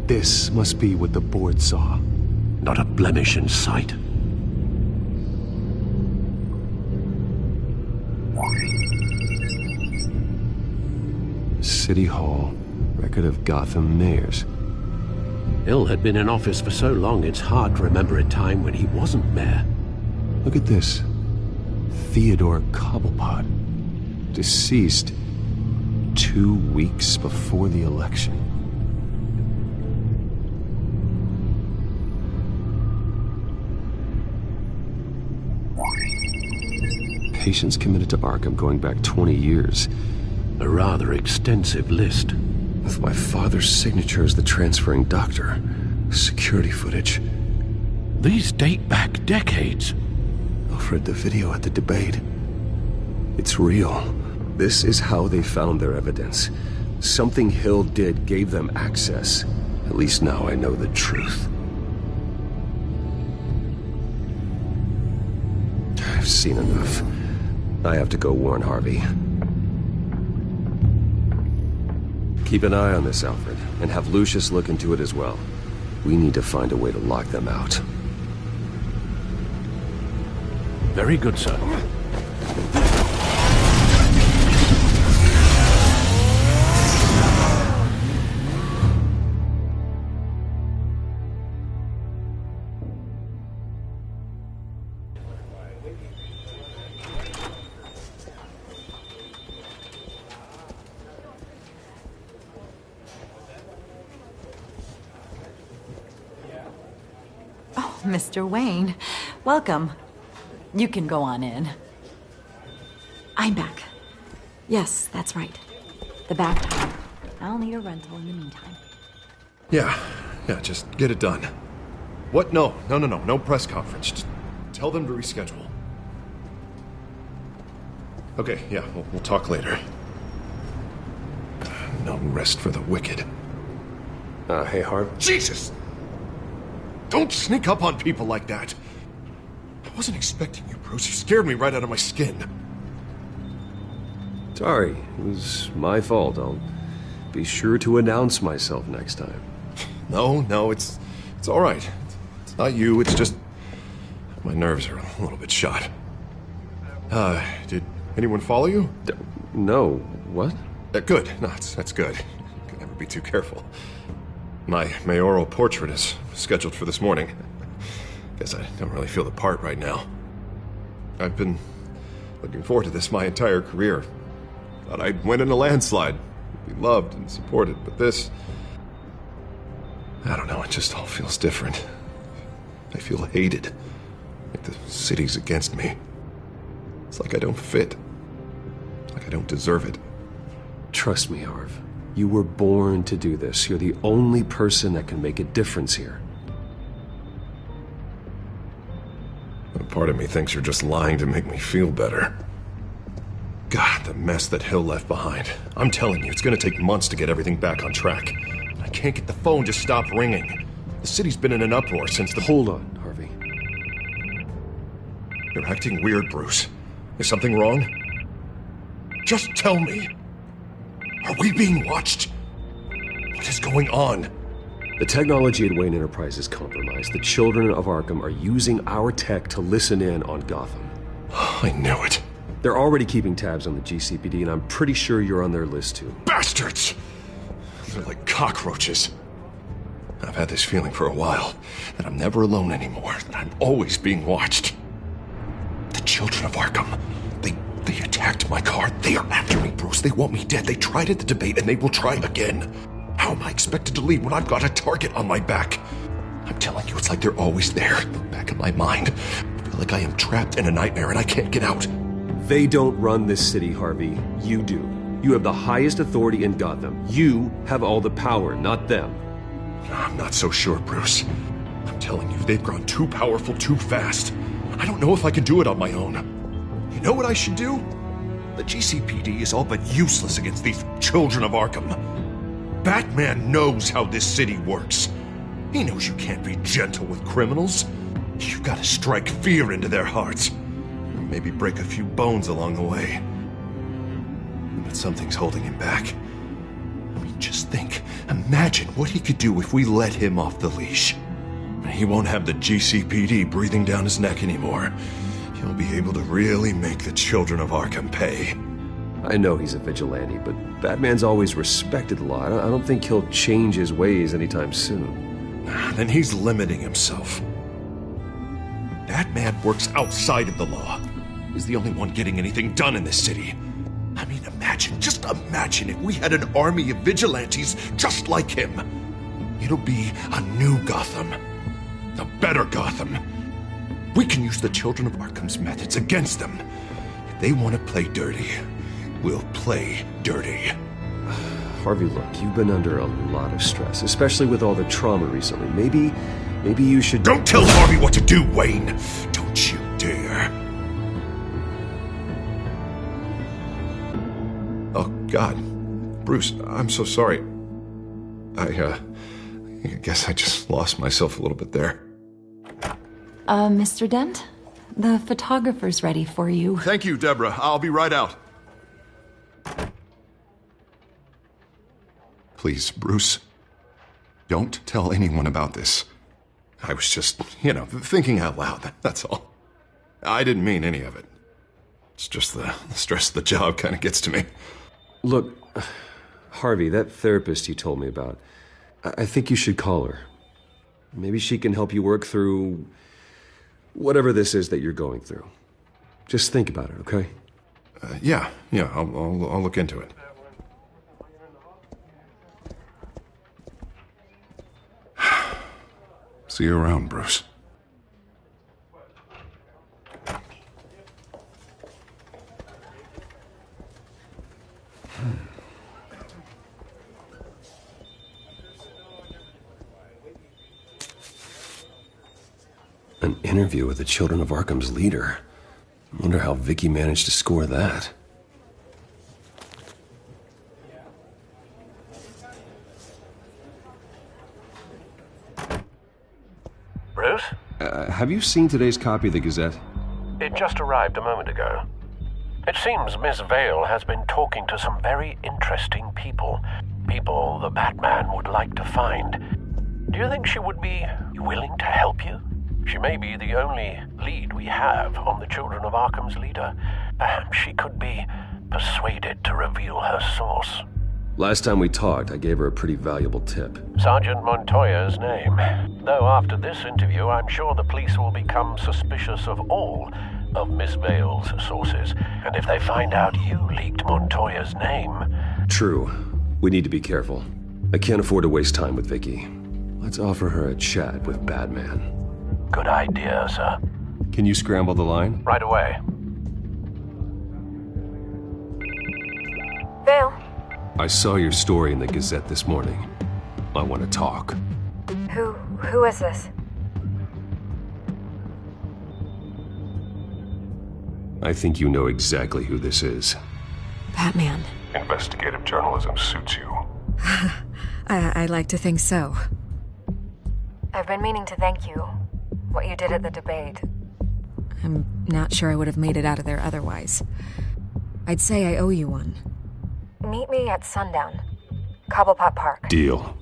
This must be what the board saw. Not a blemish in sight. City Hall. Record of Gotham mayors. Hill had been in office for so long, it's hard to remember a time when he wasn't mayor. Look at this. Theodore Cobblepot. Deceased 2 weeks before the election. Patients committed to Arkham going back 20 years. A rather extensive list. With my father's signature as the transferring doctor. Security footage. These date back decades. Alfred, the video at the debate. It's real. This is how they found their evidence. Something Hill did gave them access. At least now I know the truth. I've seen enough. I have to go warn Harvey. Keep an eye on this, Alfred, and have Lucius look into it as well. We need to find a way to lock them out. Very good, sir. Mr. Wayne, welcome. You can go on in. I'm back. Yes, that's right. The bathtub. I'll need a rental in the meantime. Yeah, just get it done. What? No press conference. Just tell them to reschedule. Okay, yeah, we'll talk later. No rest for the wicked. Hey, Harv. Jesus! Don't sneak up on people like that. I wasn't expecting you, Bruce. You scared me right out of my skin. Sorry, it was my fault. I'll be sure to announce myself next time. No, it's all right. It's not you, it's just my nerves are a little bit shot. Did anyone follow you? No. What? Good. No, that's good. You can never be too careful. My mayoral portrait is scheduled for this morning. Guess I don't really feel the part right now. I've been looking forward to this my entire career. Thought I'd win in a landslide, be loved and supported, but this... I don't know, it just all feels different. I feel hated. Like the city's against me. It's like I don't fit. Like I don't deserve it. Trust me, Harv. You were born to do this. You're the only person that can make a difference here. A part of me thinks you're just lying to make me feel better. God, the mess that Hill left behind. I'm telling you, it's gonna take months to get everything back on track. I can't get the phone to stop ringing. The city's been in an uproar since the... Hold on, Harvey. You're acting weird, Bruce. Is something wrong? Just tell me. Are we being watched? What is going on? The technology at Wayne Enterprise is compromised. The children of Arkham are using our tech to listen in on Gotham. I knew it. They're already keeping tabs on the GCPD, and I'm pretty sure you're on their list too. Bastards! They're like cockroaches. I've had this feeling for a while, that I'm never alone anymore, that I'm always being watched. The children of Arkham, they attacked my car. They are after me, Bruce. They want me dead. They tried at the debate, and they will try again. How am I expected to leave when I've got a target on my back? I'm telling you, it's like they're always there, in the back of my mind. I feel like I am trapped in a nightmare, and I can't get out. They don't run this city, Harvey. You do. You have the highest authority in Gotham. You have all the power, not them. I'm not so sure, Bruce. I'm telling you, they've grown too powerful too fast. I don't know if I can do it on my own. You know what I should do? The GCPD is all but useless against these children of Arkham. Batman knows how this city works. He knows you can't be gentle with criminals. You've got to strike fear into their hearts. Maybe break a few bones along the way. But something's holding him back. I mean, just think. Imagine what he could do if we let him off the leash. He won't have the GCPD breathing down his neck anymore. He'll be able to really make the children of Arkham pay. I know he's a vigilante, but Batman's always respected the law. I don't think he'll change his ways anytime soon. Then he's limiting himself. Batman works outside of the law. He's the only one getting anything done in this city. I mean, just imagine if we had an army of vigilantes just like him. It'll be a new Gotham. A better Gotham. We can use the children of Arkham's methods against them. If they want to play dirty, we'll play dirty. Harvey, look, you've been under a lot of stress, especially with all the trauma recently. Maybe you should... Don't tell Harvey what to do, Wayne! Don't you dare. Oh, God. Bruce, I'm so sorry. I guess I just lost myself a little bit there. Mr. Dent? The photographer's ready for you. Thank you, Deborah. I'll be right out. Please, Bruce, don't tell anyone about this. I was just, thinking out loud, that's all. I didn't mean any of it. It's just the stress of the job kind of gets to me. Look, Harvey, that therapist you told me about, I think you should call her. Maybe she can help you work through whatever this is that you're going through. Just think about it, okay? Yeah, I'll look into it. See you around, Bruce. An interview with the Children of Arkham's leader. I wonder how Vicky managed to score that. Bruce? Have you seen today's copy of the Gazette? It just arrived a moment ago. It seems Miss Vale has been talking to some very interesting people. People the Batman would like to find. Do you think she would be willing to help you? She may be the only lead we have on the Children of Arkham's leader. Perhaps she could be persuaded to reveal her source. Last time we talked, I gave her a pretty valuable tip. Sergeant Montoya's name. Though after this interview, I'm sure the police will become suspicious of all of Miss Vale's sources. And if they find out you leaked Montoya's name... True. We need to be careful. I can't afford to waste time with Vicky. Let's offer her a chat with Batman. Good idea, sir. Can you scramble the line? Right away. Vale. I saw your story in the Gazette this morning. I want to talk. Who is this? I think you know exactly who this is. Batman. Investigative journalism suits you. I like to think so. I've been meaning to thank you. What you did at the debate. I'm not sure I would have made it out of there otherwise. I'd say I owe you one. Meet me at sundown. Cobblepot Park. Deal.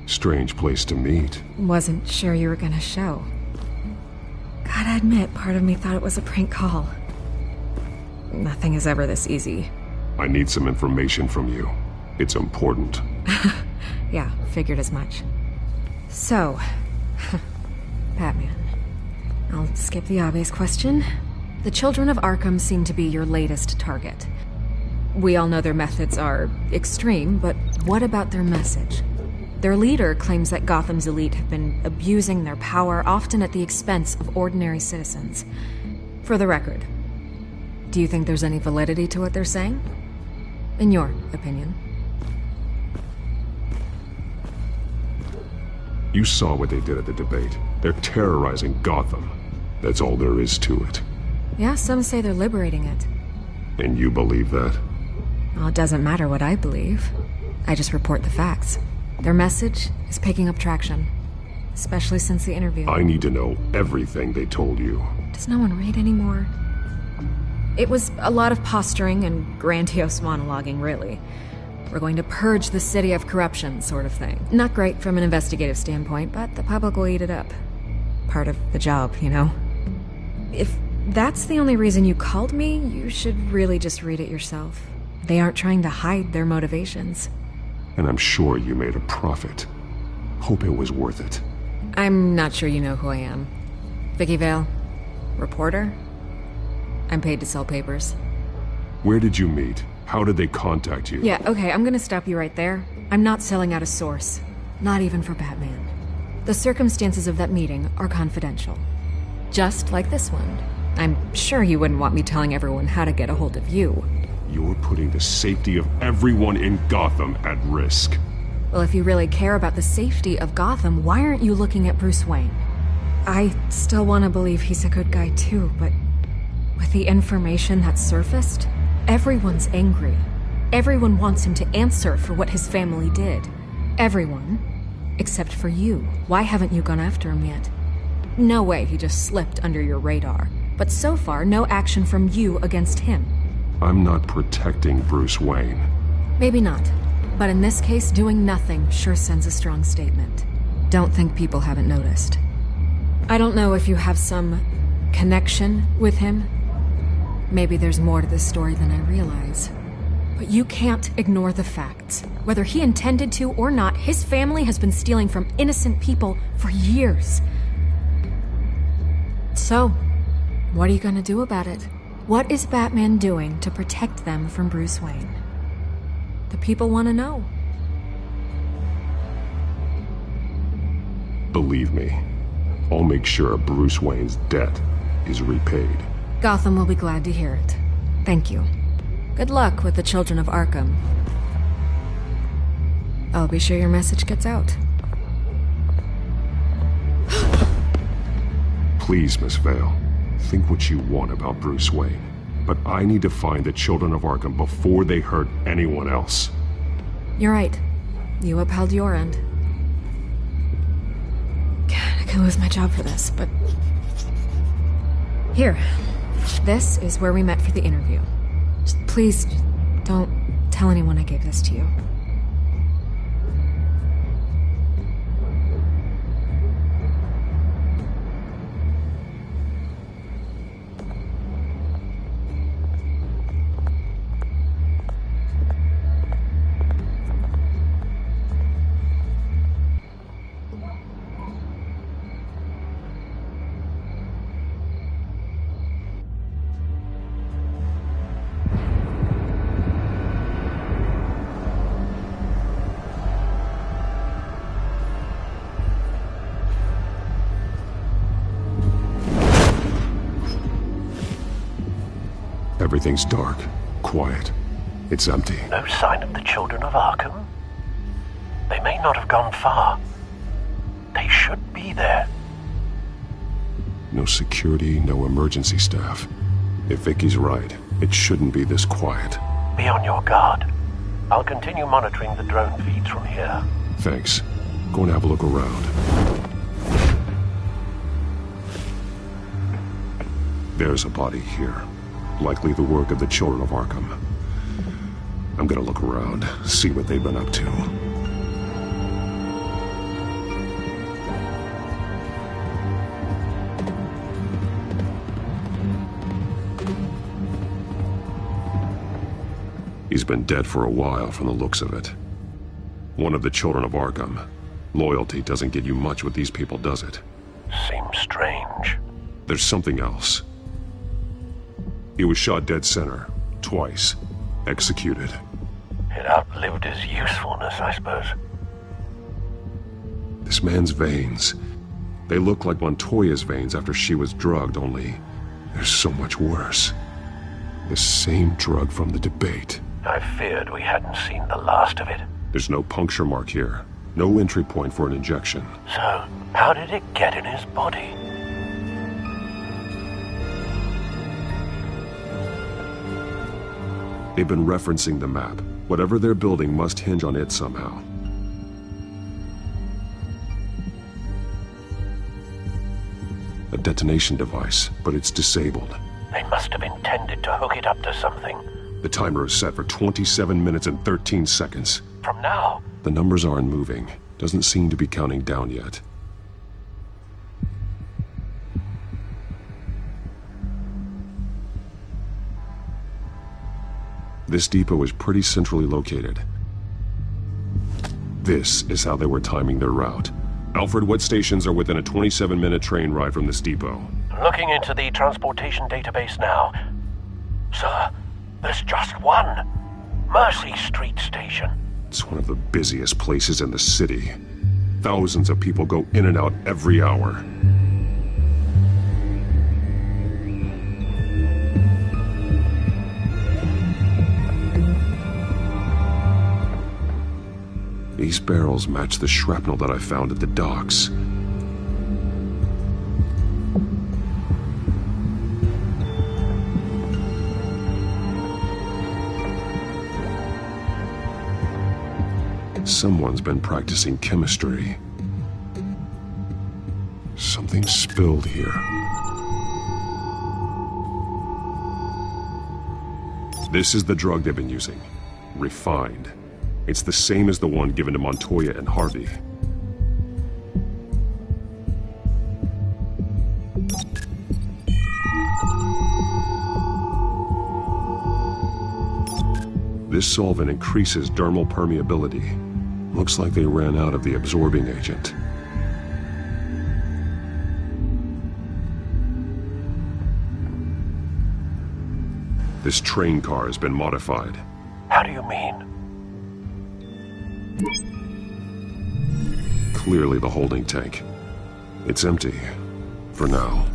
Strange place to meet. Wasn't sure you were gonna show. Gotta admit, part of me thought it was a prank call. Nothing is ever this easy. I need some information from you. It's important. Yeah, figured as much. So, Batman. I'll skip the obvious question. The Children of Arkham seem to be your latest target. We all know their methods are extreme, but what about their message? Their leader claims that Gotham's elite have been abusing their power, often at the expense of ordinary citizens. For the record, do you think there's any validity to what they're saying? In your opinion? You saw what they did at the debate. They're terrorizing Gotham. That's all there is to it. Yeah, some say they're liberating it. And you believe that? Well, it doesn't matter what I believe. I just report the facts. Their message is picking up traction, especially since the interview. I need to know everything they told you. Does no one read anymore? It was a lot of posturing and grandiose monologuing, really. We're going to purge the city of corruption, sort of thing. Not great from an investigative standpoint, but the public will eat it up. Part of the job, you know? If that's the only reason you called me, you should really just read it yourself. They aren't trying to hide their motivations. And I'm sure you made a profit. Hope it was worth it. I'm not sure you know who I am. Vicky Vale. Reporter? I'm paid to sell papers. Where did you meet? How did they contact you? Yeah, okay, I'm gonna stop you right there. I'm not selling out a source. Not even for Batman. The circumstances of that meeting are confidential. Just like this one. I'm sure you wouldn't want me telling everyone how to get a hold of you. You're putting the safety of everyone in Gotham at risk. Well, if you really care about the safety of Gotham, why aren't you looking at Bruce Wayne? I still want to believe he's a good guy too, but with the information that surfaced, everyone's angry. Everyone wants him to answer for what his family did. Everyone, except for you. Why haven't you gone after him yet? No way he just slipped under your radar. But so far, no action from you against him. I'm not protecting Bruce Wayne. Maybe not. But in this case, doing nothing sure sends a strong statement. Don't think people haven't noticed. I don't know if you have some connection with him. Maybe there's more to this story than I realize. But you can't ignore the facts. Whether he intended to or not, his family has been stealing from innocent people for years. So, what are you gonna do about it? What is Batman doing to protect them from Bruce Wayne? The people want to know. Believe me, I'll make sure Bruce Wayne's debt is repaid. Gotham will be glad to hear it. Thank you. Good luck with the children of Arkham. I'll be sure your message gets out. Please, Miss Vale, think what you want about Bruce Wayne. But I need to find the children of Arkham before they hurt anyone else. You're right. You upheld your end. God, I could lose my job for this, but... Here. This is where we met for the interview. Please, don't tell anyone I gave this to you. Everything's dark, quiet. It's empty. No sign of the children of Arkham? They may not have gone far. They should be there. No security, no emergency staff. If Vicky's right, it shouldn't be this quiet. Be on your guard. I'll continue monitoring the drone feeds from here. Thanks. Go and have a look around. There's a body here. Likely the work of the children of Arkham. I'm gonna look around, see what they've been up to. He's been dead for a while from the looks of it. One of the children of Arkham. Loyalty doesn't get you much with these people, does it? Seems strange. There's something else. He was shot dead center, twice, executed. It outlived his usefulness, I suppose. This man's veins, they look like Montoya's veins after she was drugged, only they're so much worse. The same drug from the debate. I feared we hadn't seen the last of it. There's no puncture mark here, no entry point for an injection. So, how did it get in his body? They've been referencing the map. Whatever they're building must hinge on it somehow. A detonation device, but it's disabled. They must have intended to hook it up to something. The timer is set for 27 minutes and 13 seconds. From now? The numbers aren't moving. Doesn't seem to be counting down yet. This depot is pretty centrally located. This is how they were timing their route. Alfred, what stations are within a 27-minute train ride from this depot? Looking into the transportation database now. Sir, there's just one. Mercy Street Station. It's one of the busiest places in the city. Thousands of people go in and out every hour. These barrels match the shrapnel that I found at the docks. Someone's been practicing chemistry. Something spilled here. This is the drug they've been using. Refined. It's the same as the one given to Montoya and Harvey. This solvent increases dermal permeability. Looks like they ran out of the absorbing agent. This train car has been modified. How do you mean? Clearly the holding tank. It's empty. For now.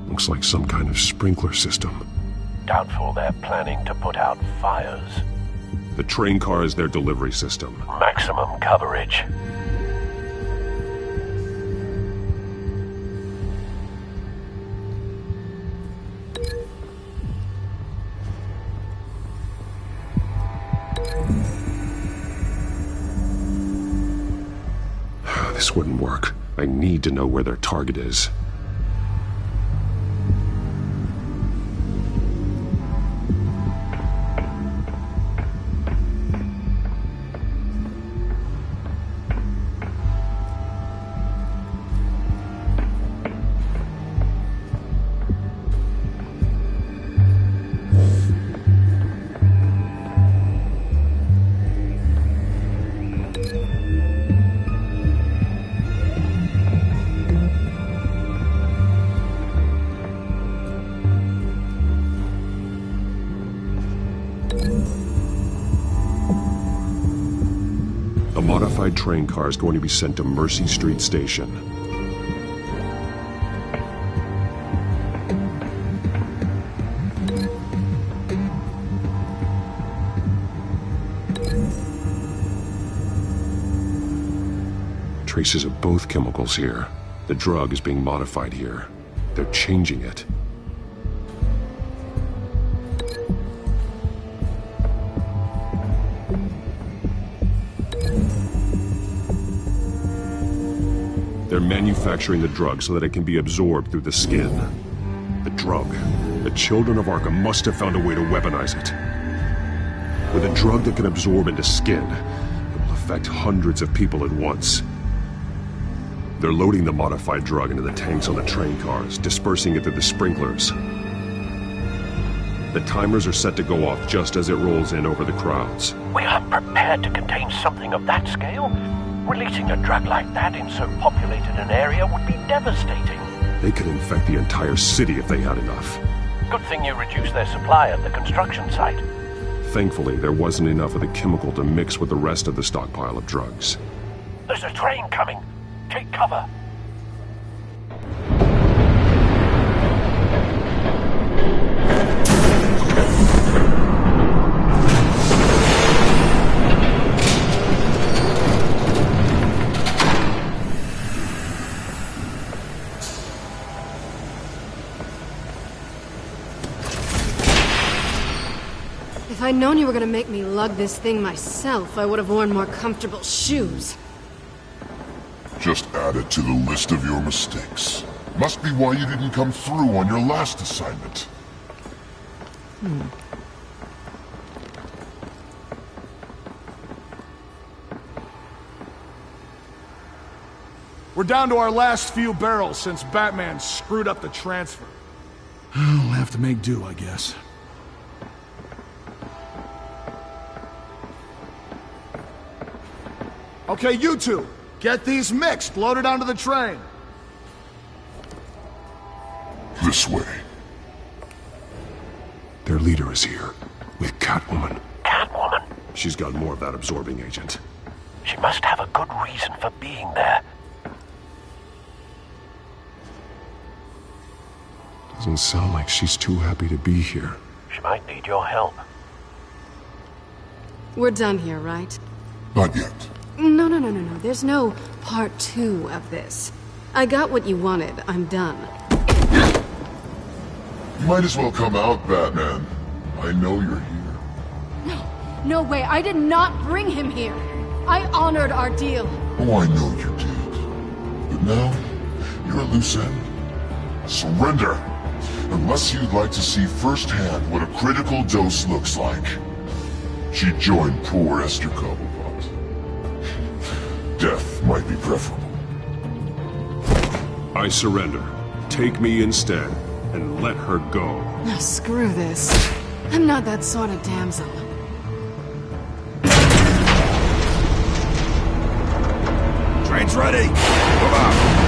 Looks like some kind of sprinkler system. Doubtful they're planning to put out fires. The train car is their delivery system. Maximum coverage. This wouldn't work. I need to know where their target is. A modified train car is going to be sent to Mercy Street Station. Traces of both chemicals here. The drug is being modified here. They're changing it. They're manufacturing the drug so that it can be absorbed through the skin. The drug. The children of Arkham must have found a way to weaponize it. With a drug that can absorb into skin, it will affect hundreds of people at once. They're loading the modified drug into the tanks on the train cars, dispersing it through the sprinklers. The timers are set to go off just as it rolls in over the crowds. We aren't prepared to contain something of that scale. Releasing a drug like that in so populated an area would be devastating. They could infect the entire city if they had enough. Good thing you reduced their supply at the construction site. Thankfully, there wasn't enough of the chemical to mix with the rest of the stockpile of drugs. There's a train coming. Take cover. If I'd known you were gonna make me lug this thing myself, I would have worn more comfortable shoes. Just add it to the list of your mistakes. Must be why you didn't come through on your last assignment. We're down to our last few barrels since Batman screwed up the transfer. We'll have to make do, I guess. Okay, you two, get these mixed, loaded onto the train. This way. Their leader is here, with Catwoman. Catwoman? She's got more of that absorbing agent. She must have a good reason for being there. Doesn't sound like she's too happy to be here. She might need your help. We're done here, right? Not yet. No. There's no part 2 of this. I got what you wanted. I'm done. You might as well come out, Batman. I know you're here. No way. I did not bring him here. I honored our deal. Oh, I know you did. But now, you're a loose end. Surrender! Unless you'd like to see firsthand what a critical dose looks like. She joined poor Esther Cobblepot. Death might be preferable. I surrender. Take me instead, and let her go. Oh, screw this. I'm not that sort of damsel. Train's ready! Move out!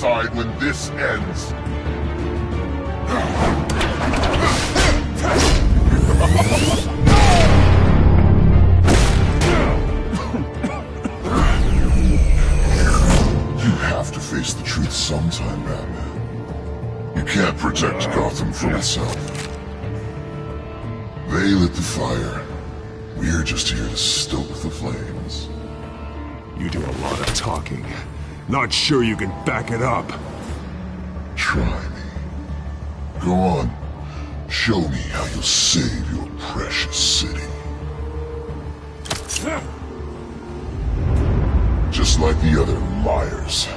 decide when this ends. You have to face the truth sometime, Batman. You can't protect Gotham from itself. They lit the fire. We're just here to stoke the flames. You do a lot of talking. Not sure you can back it up. Try me. Go on. Show me how you'll save your precious city. Just like the other liars.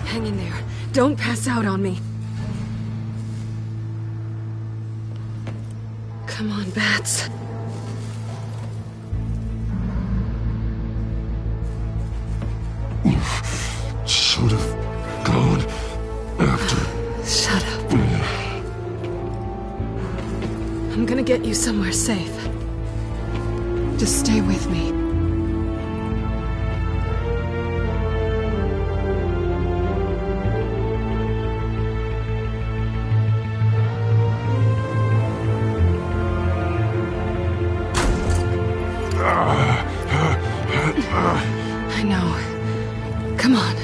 Hang in there. Don't pass out on me. Come on, Bats. Should have gone after. Shut up. I'm gonna get you somewhere safe. Just stay with me. I know. Come on.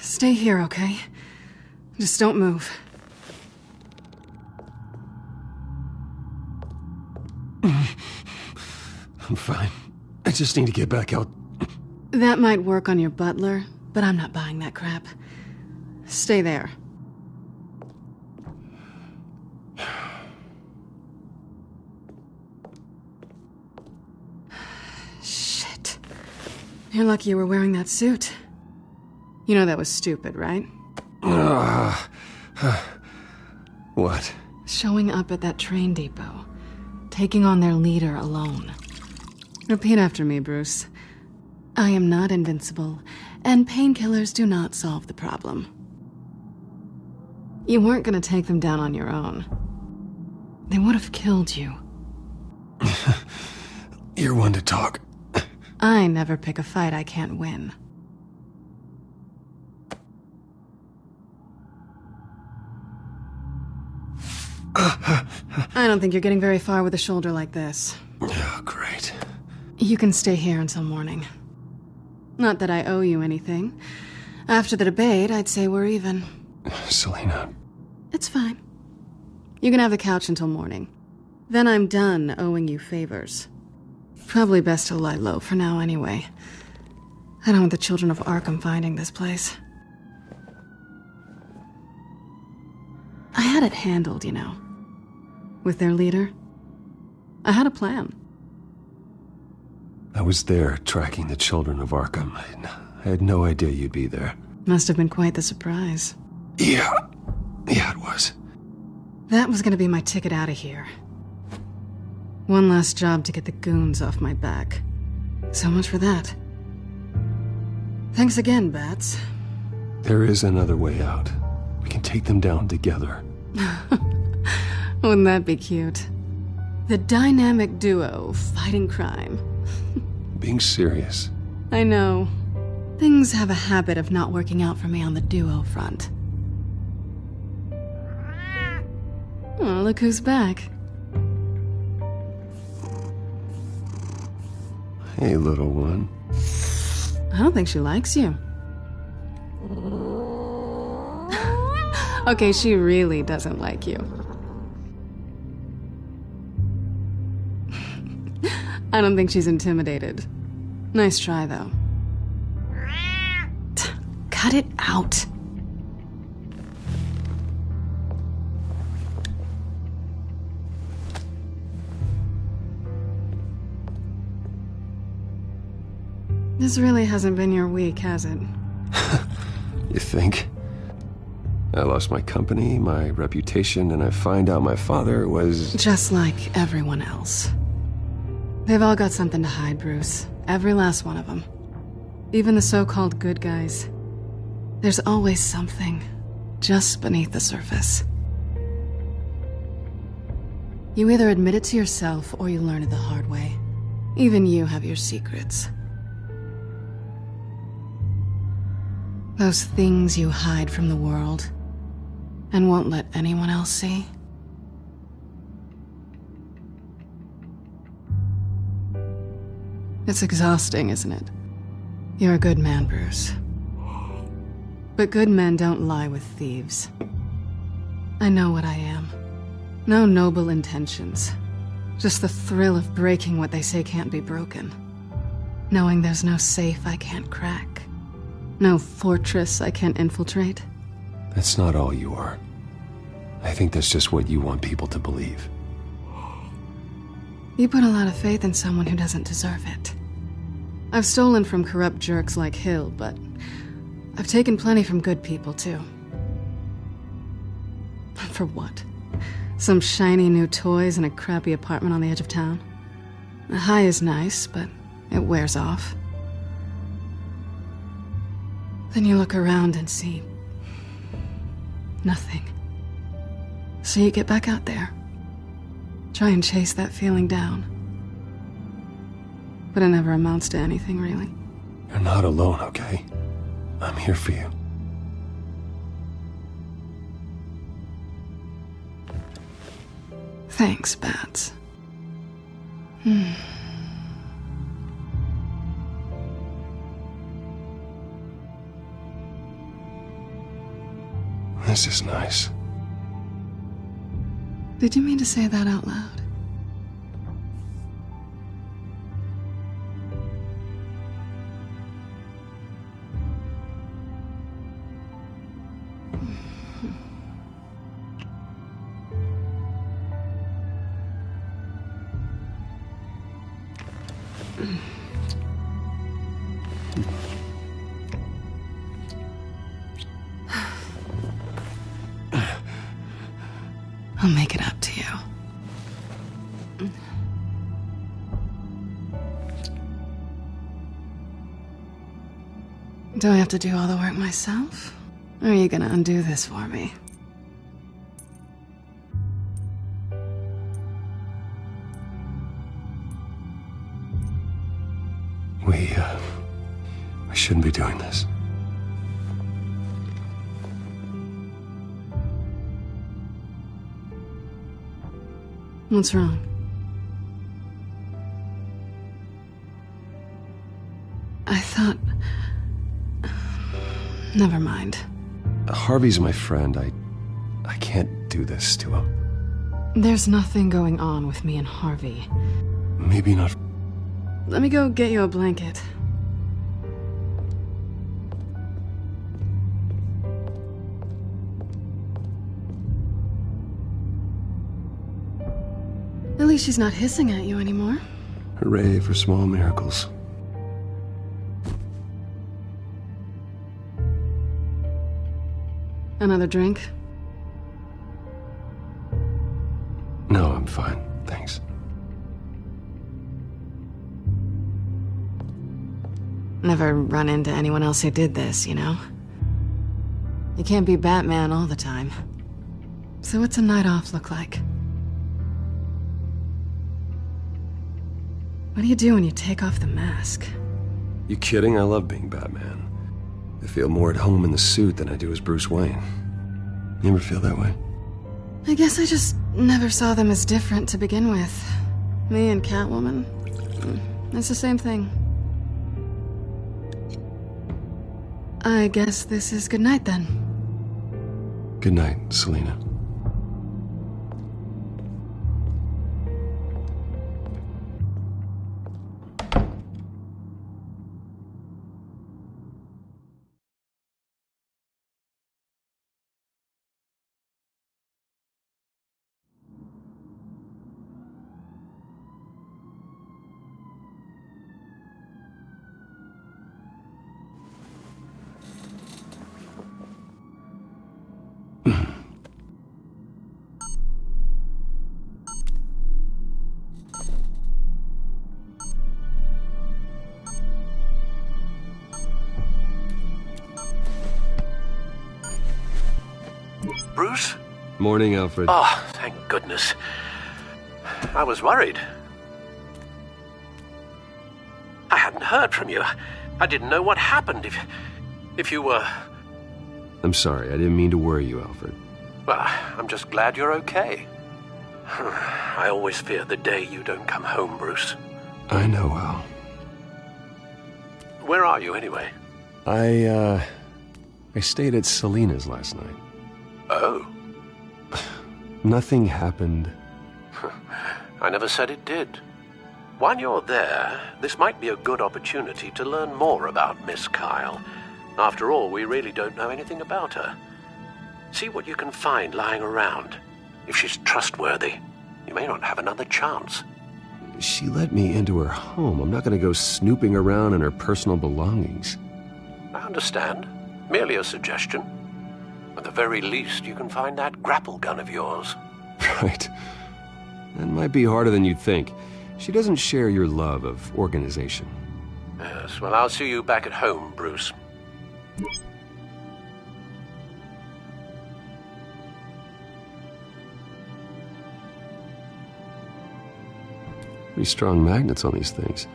Stay here, okay? Just don't move. I'm fine. I just need to get back out. That might work on your butler, but I'm not buying that crap. Stay there. Shit. You're lucky you were wearing that suit. You know that was stupid, right? What? Showing up at that train depot. Taking on their leader alone. Repeat after me, Bruce. I am not invincible, and painkillers do not solve the problem. You weren't gonna take them down on your own. They would have killed you. You're one to talk. I never pick a fight I can't win. I don't think you're getting very far with a shoulder like this. Oh, great. You can stay here until morning. Not that I owe you anything. After the debate, I'd say we're even. Selena. It's fine. You can have the couch until morning. Then I'm done owing you favors. Probably best to lie low for now anyway. I don't want the children of Arkham finding this place. I had it handled, you know. With their leader. I had a plan. I was there tracking the children of Arkham. I had no idea you'd be there. Must have been quite the surprise. Yeah, it was. That was gonna be my ticket out of here. One last job to get the goons off my back. So much for that. Thanks again, Bats. There is another way out. We can take them down together. Wouldn't that be cute? The dynamic duo fighting crime. Being serious. I know. Things have a habit of not working out for me on the duo front. Oh, look who's back. Hey, little one. I don't think she likes you. Okay, she really doesn't like you. I don't think she's intimidated. Nice try, though. Cut it out. This really hasn't been your week, has it? You think? I lost my company, my reputation, and I find out my father was... Just like everyone else. They've all got something to hide, Bruce. Every last one of them. Even the so-called good guys. There's always something just beneath the surface. You either admit it to yourself or you learn it the hard way. Even you have your secrets. Those things you hide from the world and won't let anyone else see. It's exhausting, isn't it? You're a good man, Bruce. But good men don't lie with thieves. I know what I am. No noble intentions. Just the thrill of breaking what they say can't be broken. Knowing there's no safe I can't crack. No fortress I can't infiltrate. That's not all you are. I think that's just what you want people to believe. You put a lot of faith in someone who doesn't deserve it. I've stolen from corrupt jerks like Hill, but I've taken plenty from good people, too. For what? Some shiny new toys and a crappy apartment on the edge of town? The high is nice, but it wears off. Then you look around and see nothing. So you get back out there. Try and chase that feeling down. But it never amounts to anything, really. You're not alone, okay? I'm here for you. Thanks, Bats. This is nice. Did you mean to say that out loud? I'll make it up to you. Do I have to do all the work myself? Or are you gonna undo this for me? We shouldn't be doing this. What's wrong? I thought... Never mind. Harvey's my friend. I can't do this to him. There's nothing going on with me and Harvey. Maybe not. Let me go get you a blanket. At least she's not hissing at you anymore. Hooray for small miracles. Another drink? No, I'm fine. Thanks. Never run into anyone else who did this, you know? You can't be Batman all the time. So what's a night off look like? What do you do when you take off the mask? You kidding? I love being Batman. I feel more at home in the suit than I do as Bruce Wayne. You ever feel that way? I guess I just never saw them as different to begin with. Me and Catwoman. It's the same thing. I guess this is good night then. Good night, Selina. Bruce? Morning, Alfred. Oh, thank goodness. I was worried. I hadn't heard from you. I didn't know what happened if you were... I'm sorry, I didn't mean to worry you, Alfred. Well, I'm just glad you're okay. I always fear the day you don't come home, Bruce. I know, Al. Where are you, anyway? I stayed at Selina's last night. Oh. Nothing happened. I never said it did. While you're there, this might be a good opportunity to learn more about Miss Kyle. After all, we really don't know anything about her. See what you can find lying around. If she's trustworthy, you may not have another chance. She let me into her home. I'm not going to go snooping around in her personal belongings. I understand. Merely a suggestion. At the very least, you can find that grapple gun of yours. Right. That might be harder than you'd think. She doesn't share your love of organization. Yes, well, I'll see you back at home, Bruce. Pretty strong magnets on these things.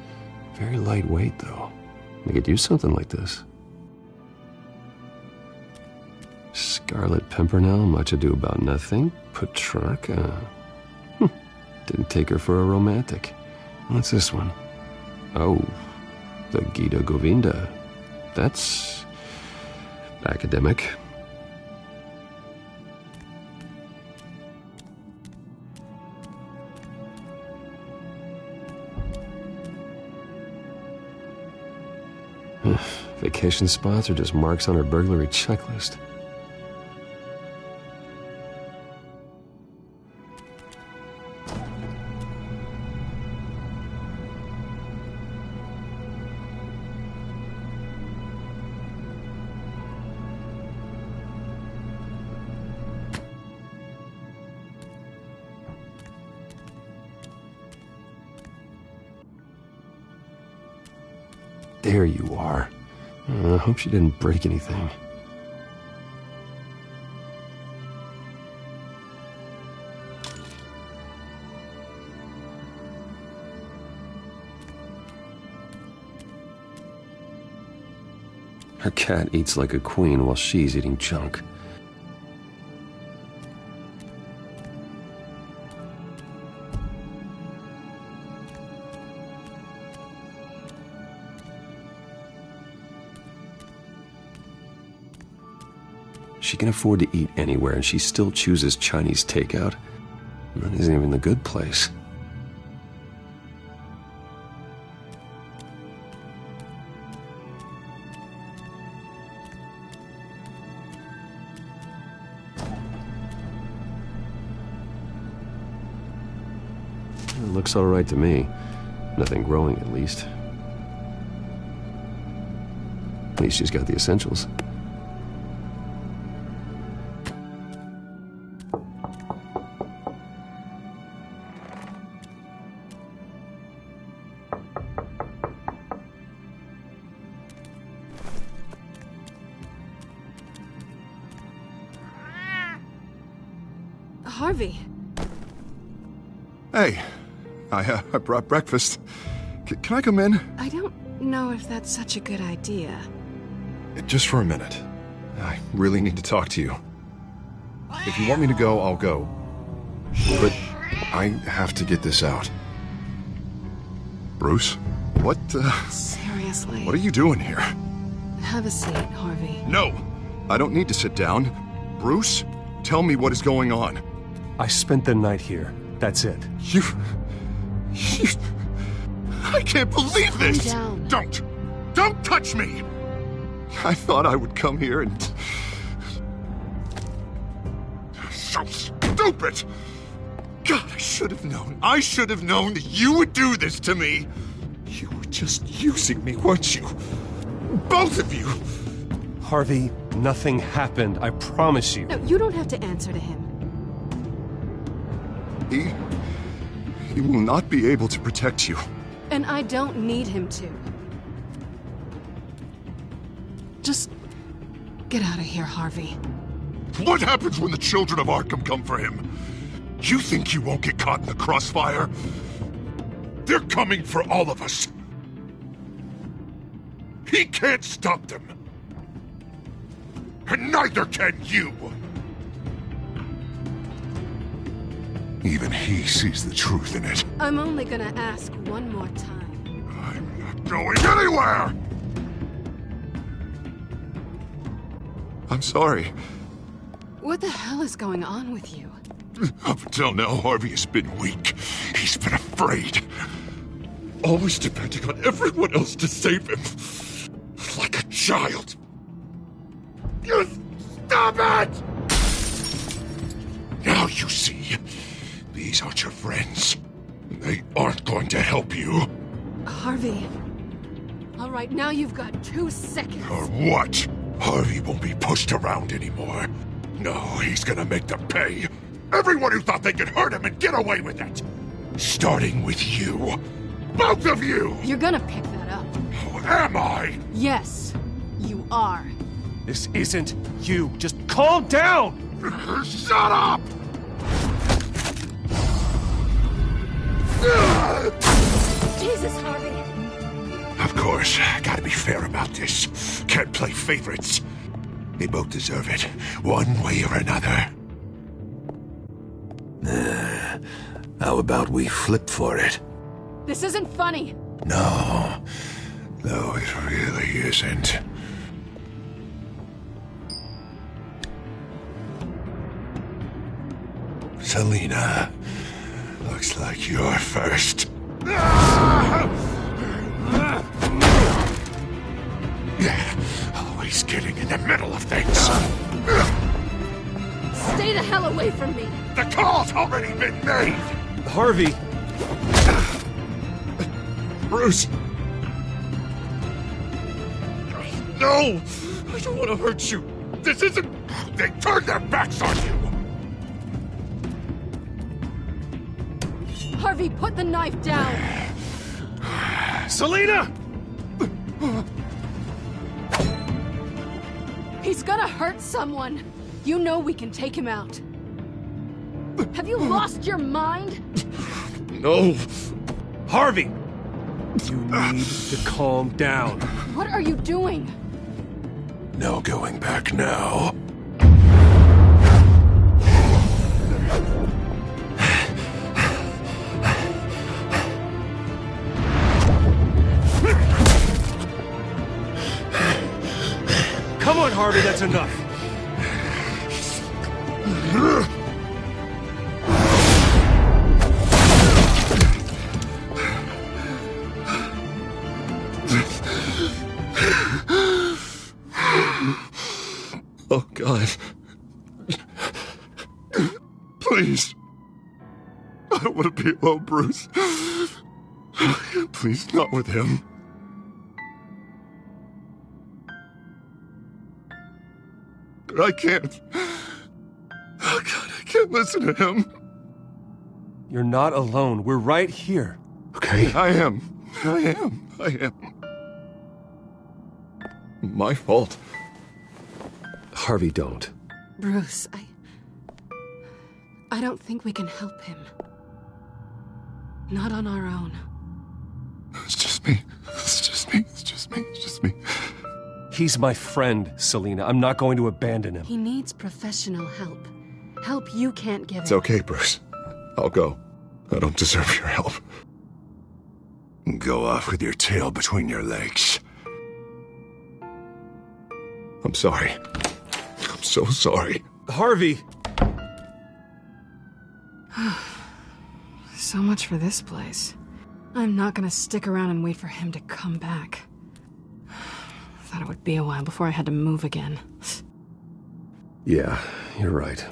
Very lightweight, though. They could use something like this. Scarlet Pimpernel, much ado about nothing. Petrarca. Didn't take her for a romantic. What's this one? Oh, the Gita Govinda. That's academic. Vacation spots are just marks on her burglary checklist. There you are. I hope she didn't break anything. Her cat eats like a queen while she's eating junk. She can afford to eat anywhere, and she still chooses Chinese takeout. That isn't even the good place. It looks all right to me. Nothing growing, at least. At least she's got the essentials. Harvey. Hey, I brought breakfast. Can I come in? I don't know if that's such a good idea. Just for a minute. I really need to talk to you. If you want me to go, I'll go. But I have to get this out. Bruce? What, Seriously. What are you doing here? Have a seat, Harvey. No! I don't need to sit down. Bruce, tell me what is going on. I spent the night here. That's it. You... I can't believe this! Calm down. Don't touch me! I thought I would come here and... So stupid! God, I should have known. I should have known that you would do this to me! You were just using me, weren't you? Both of you! Harvey, nothing happened. I promise you. No, you don't have to answer to him. He will not be able to protect you. And I don't need him to. Just get out of here, Harvey. What happens when the children of Arkham come for him? You think you won't get caught in the crossfire? They're coming for all of us. He can't stop them. And neither can you. Even he sees the truth in it. I'm only gonna ask one more time. I'm not going anywhere! I'm sorry. What the hell is going on with you? Up until now, Harvey has been weak. He's been afraid. Always depending on everyone else to save him. Like a child. You stop it! Now you see. These aren't your friends. They aren't going to help you. Harvey. All right, now you've got 2 seconds. Or what? Harvey won't be pushed around anymore. No, he's gonna make them pay. Everyone who thought they could hurt him and get away with it. Starting with you. Both of you! You're gonna pick that up. Oh, am I? Yes, you are. This isn't you. Just calm down! Shut up! Jesus, Harvey. Of course, gotta be fair about this. Can't play favorites. They both deserve it, one way or another. How about we flip for it? This isn't funny. No, it really isn't. Selina, looks like you're first. Always getting in the middle of things. Stay the hell away from me. The call's already been made. Harvey. Bruce. No! I don't want to hurt you. This isn't... They turned their backs on you. Harvey, put the knife down. Selina! He's gonna hurt someone. You know we can take him out. Have you lost your mind? No. Harvey! You need to calm down. What are you doing? No going back now. Come on, Harvey, that's enough. Oh, God. Please. I don't want to be alone, Bruce. Please, not with him. I can't. Oh, God, I can't listen to him. You're not alone. We're right here. Okay, I am. My fault. Harvey, don't. Bruce, I don't think we can help him. Not on our own. It's just me. He's my friend, Selina. I'm not going to abandon him. He needs professional help. Help you can't give him. It's okay, Bruce. I'll go. I don't deserve your help. Go off with your tail between your legs. I'm sorry. I'm so sorry. Harvey! So much for this place. I'm not gonna stick around and wait for him to come back. Thought it would be a while before I had to move again. Yeah, you're right.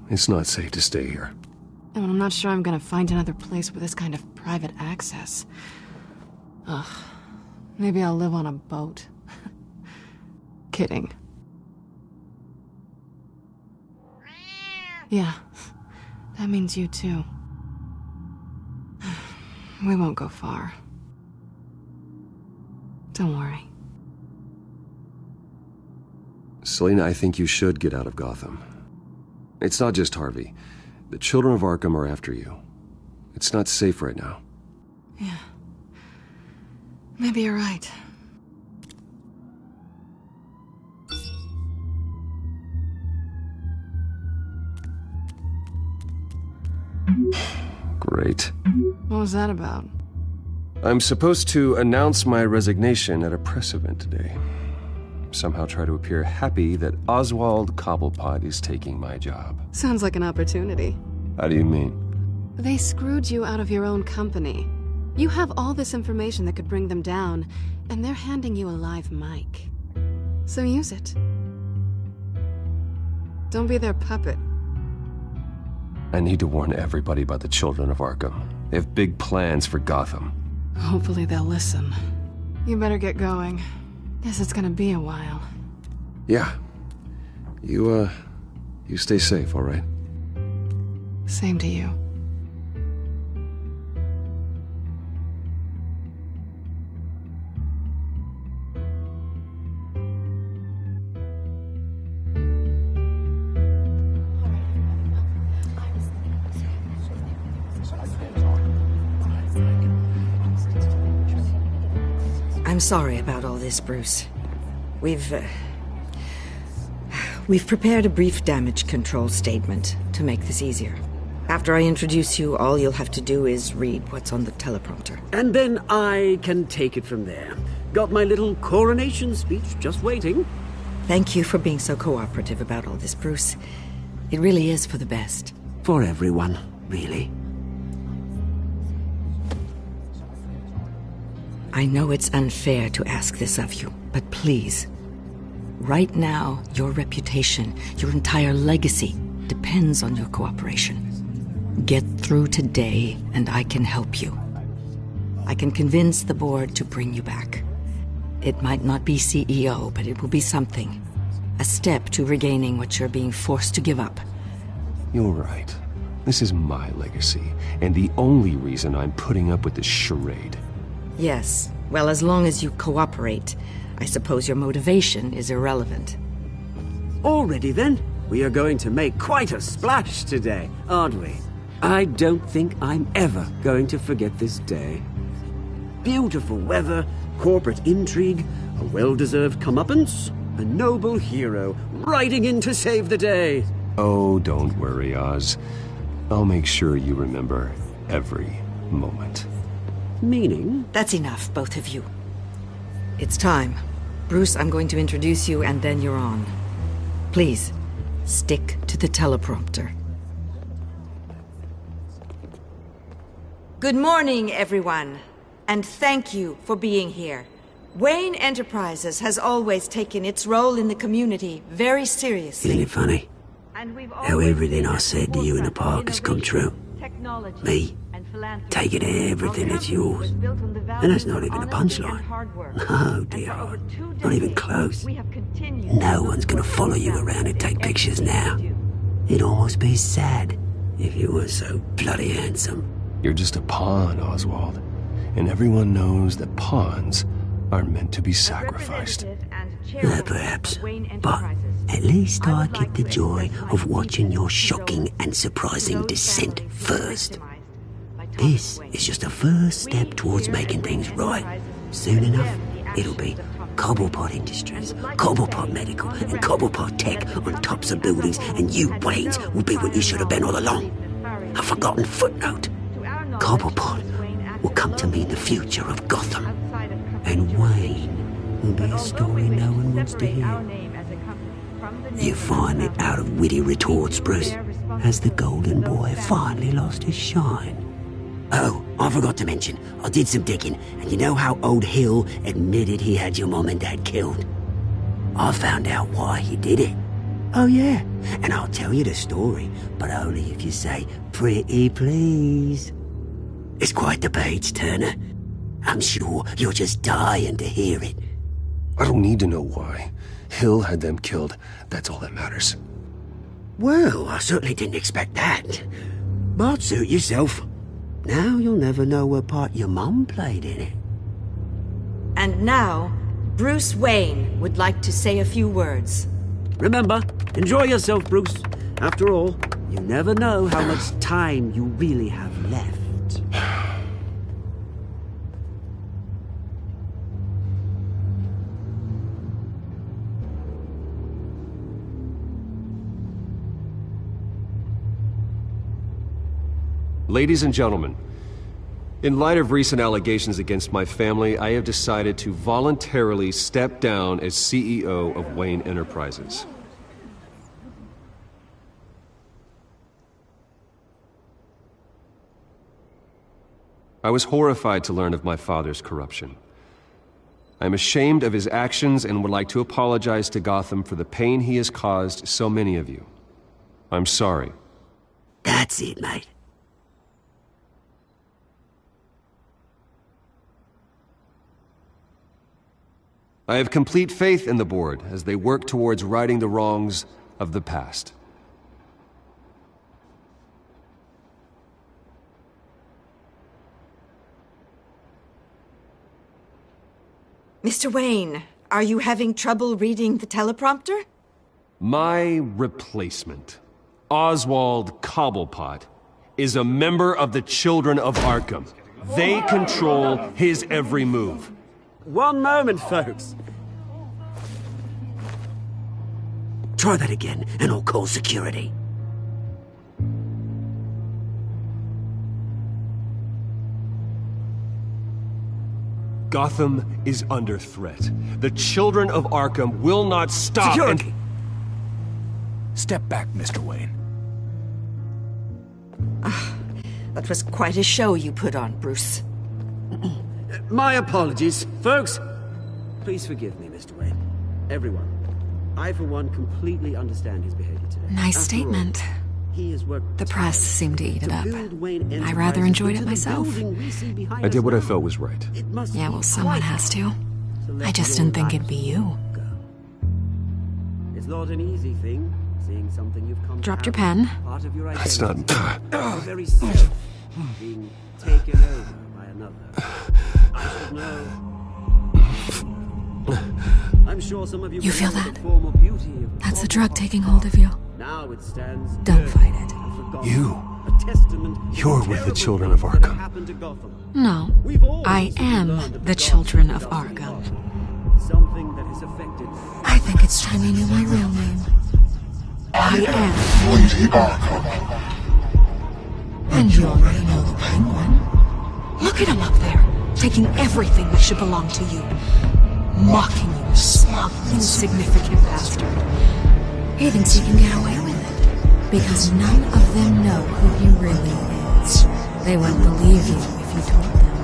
It's not safe to stay here. And I'm not sure I'm gonna find another place with this kind of private access. Ugh. Maybe I'll live on a boat. Kidding. Yeah. That means you too. We won't go far. Don't worry. Selina, I think you should get out of Gotham. It's not just Harvey. The children of Arkham are after you. It's not safe right now. Yeah. Maybe you're right. Great. What was that about? I'm supposed to announce my resignation at a press event today. Somehow try to appear happy that Oswald Cobblepot is taking my job. Sounds like an opportunity. How do you mean? They screwed you out of your own company. You have all this information that could bring them down, and they're handing you a live mic. So use it. Don't be their puppet. I need to warn everybody about the children of Arkham. They have big plans for Gotham. Hopefully they'll listen. You better get going. Guess it's gonna be a while. Yeah. You stay safe, all right? Same to you. I'm sorry about all this, Bruce. We've prepared a brief damage control statement to make this easier. After I introduce you, all you'll have to do is read what's on the teleprompter. And then I can take it from there. Got my little coronation speech just waiting. Thank you for being so cooperative about all this, Bruce. It really is for the best. For everyone, really. I know it's unfair to ask this of you, but please, right now, your reputation, your entire legacy, depends on your cooperation. Get through today, and I can help you. I can convince the board to bring you back. It might not be CEO, but it will be something. A step to regaining what you're being forced to give up. You're right. This is my legacy, and the only reason I'm putting up with this charade. Yes. Well, as long as you cooperate, I suppose your motivation is irrelevant. Already then, we are going to make quite a splash today, aren't we? I don't think I'm ever going to forget this day. Beautiful weather, corporate intrigue, a well-deserved comeuppance, a noble hero riding in to save the day. Oh, don't worry, Oz. I'll make sure you remember every moment. Meaning? That's enough, both of you. It's time. Bruce, I'm going to introduce you, and then you're on. Please, Stick to the teleprompter. Good morning, everyone, and thank you for being here. Wayne Enterprises has always taken its role in the community very seriously. Isn't it funny? How everything I said to you in the park has come true. Me, taking everything that's yours. And that's not even a punchline. No, dear, not even close. No one's gonna follow you around and take pictures now. It'd almost be sad if you were so bloody handsome. You're just a pawn, Oswald. And everyone knows that pawns are meant to be sacrificed. Perhaps. But at least I get the joy of watching your shocking and surprising descent first. This is just a first step towards making things right. Soon enough, it'll be Cobblepot Industries, Cobblepot Medical, and Cobblepot Tech on tops of buildings, and you, Waynes, will be what you should have been all along. A forgotten footnote. Cobblepot will come to mean the future of Gotham. And Wayne will be a story no one wants to hear. You find it out of witty retorts, Bruce, as the golden boy finally lost his shine. Oh, I forgot to mention, I did some digging, and you know how old Hill admitted he had your mom and dad killed? I found out why he did it. Oh yeah, and I'll tell you the story, but only if you say, pretty please. It's quite the page, Turner. I'm sure you're just dying to hear it. I don't need to know why. Hill had them killed. That's all that matters. Well, I certainly didn't expect that. But suit yourself. Now you'll never know what part your mum played in it. And now, Bruce Wayne would like to say a few words. Remember, enjoy yourself, Bruce. After all, you never know how much time you really have left. Ladies and gentlemen, in light of recent allegations against my family, I have decided to voluntarily step down as CEO of Wayne Enterprises. I was horrified to learn of my father's corruption. I am ashamed of his actions and would like to apologize to Gotham for the pain he has caused so many of you. I'm sorry. That's it, mate. I have complete faith in the board as they work towards righting the wrongs of the past. Mr. Wayne, are you having trouble reading the teleprompter? My replacement, Oswald Cobblepot, is a member of the Children of Arkham. They control his every move. One moment, folks. Try that again, and I'll call security. Gotham is under threat. The Children of Arkham will not stop. Security! Step back, Mr. Wayne. That was quite a show you put on, Bruce. My apologies, folks. Please forgive me, Mr. Wayne. Everyone. I, for one, completely understand his behavior today. Nice statement. The press seemed to eat it up. I rather enjoyed it myself. I did what I felt was right. Yeah, well, someone has to. I just didn't think it'd be you. It's not an easy thing, seeing something you've come Dropped your pen. That's not... very self being taken over by another. I should know. I'm sure some of you feel that? form of beauty of That's the drug taking hold of you. Now it stands. Don't fight it. You're with the Children of Arkham. No, I am the Children of Arkham. Something that has affected. I think it's time you knew my real name. I am Lady Arkham. And you already know the Penguin. Look at him up there, taking everything that should belong to you. Mocking you, smug, insignificant bastard. He thinks he can get away with it. Because none of them know who he really is. They wouldn't believe you if you told them.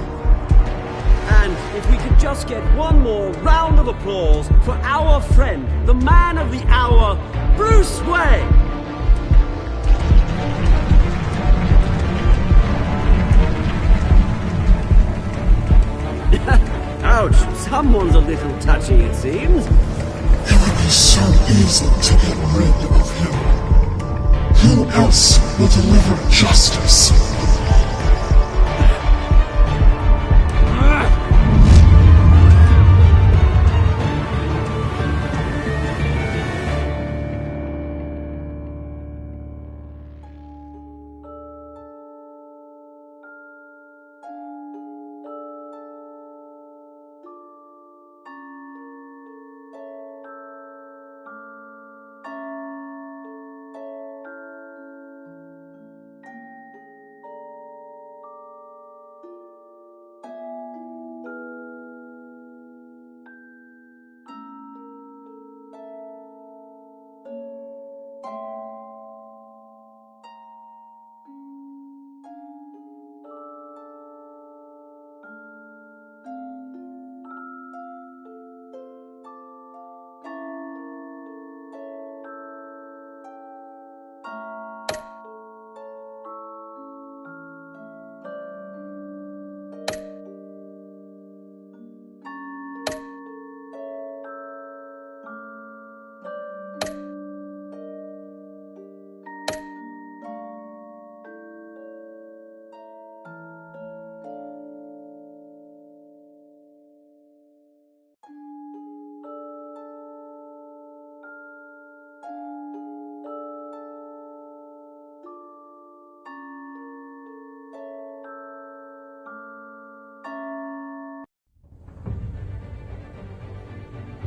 And if we could just get one more round of applause for our friend, the man of the hour, Bruce Wayne! Ouch, someone's a little touchy, it seems. It would be so easy to get rid of him. Who else will deliver justice?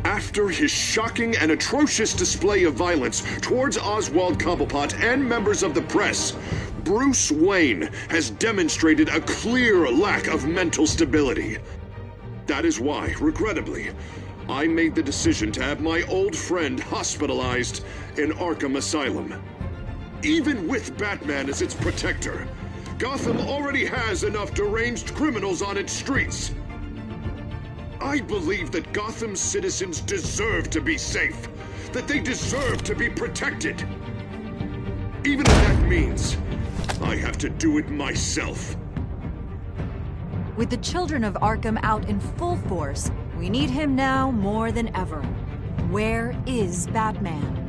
After his shocking and atrocious display of violence towards Oswald Cobblepot and members of the press, Bruce Wayne has demonstrated a clear lack of mental stability. That is why, regrettably, I made the decision to have my old friend hospitalized in Arkham Asylum. Even with Batman as its protector, Gotham already has enough deranged criminals on its streets. I believe that Gotham's citizens deserve to be safe, that they deserve to be protected. Even if that means I have to do it myself. With the children of Arkham out in full force, we need him now more than ever. Where is Batman?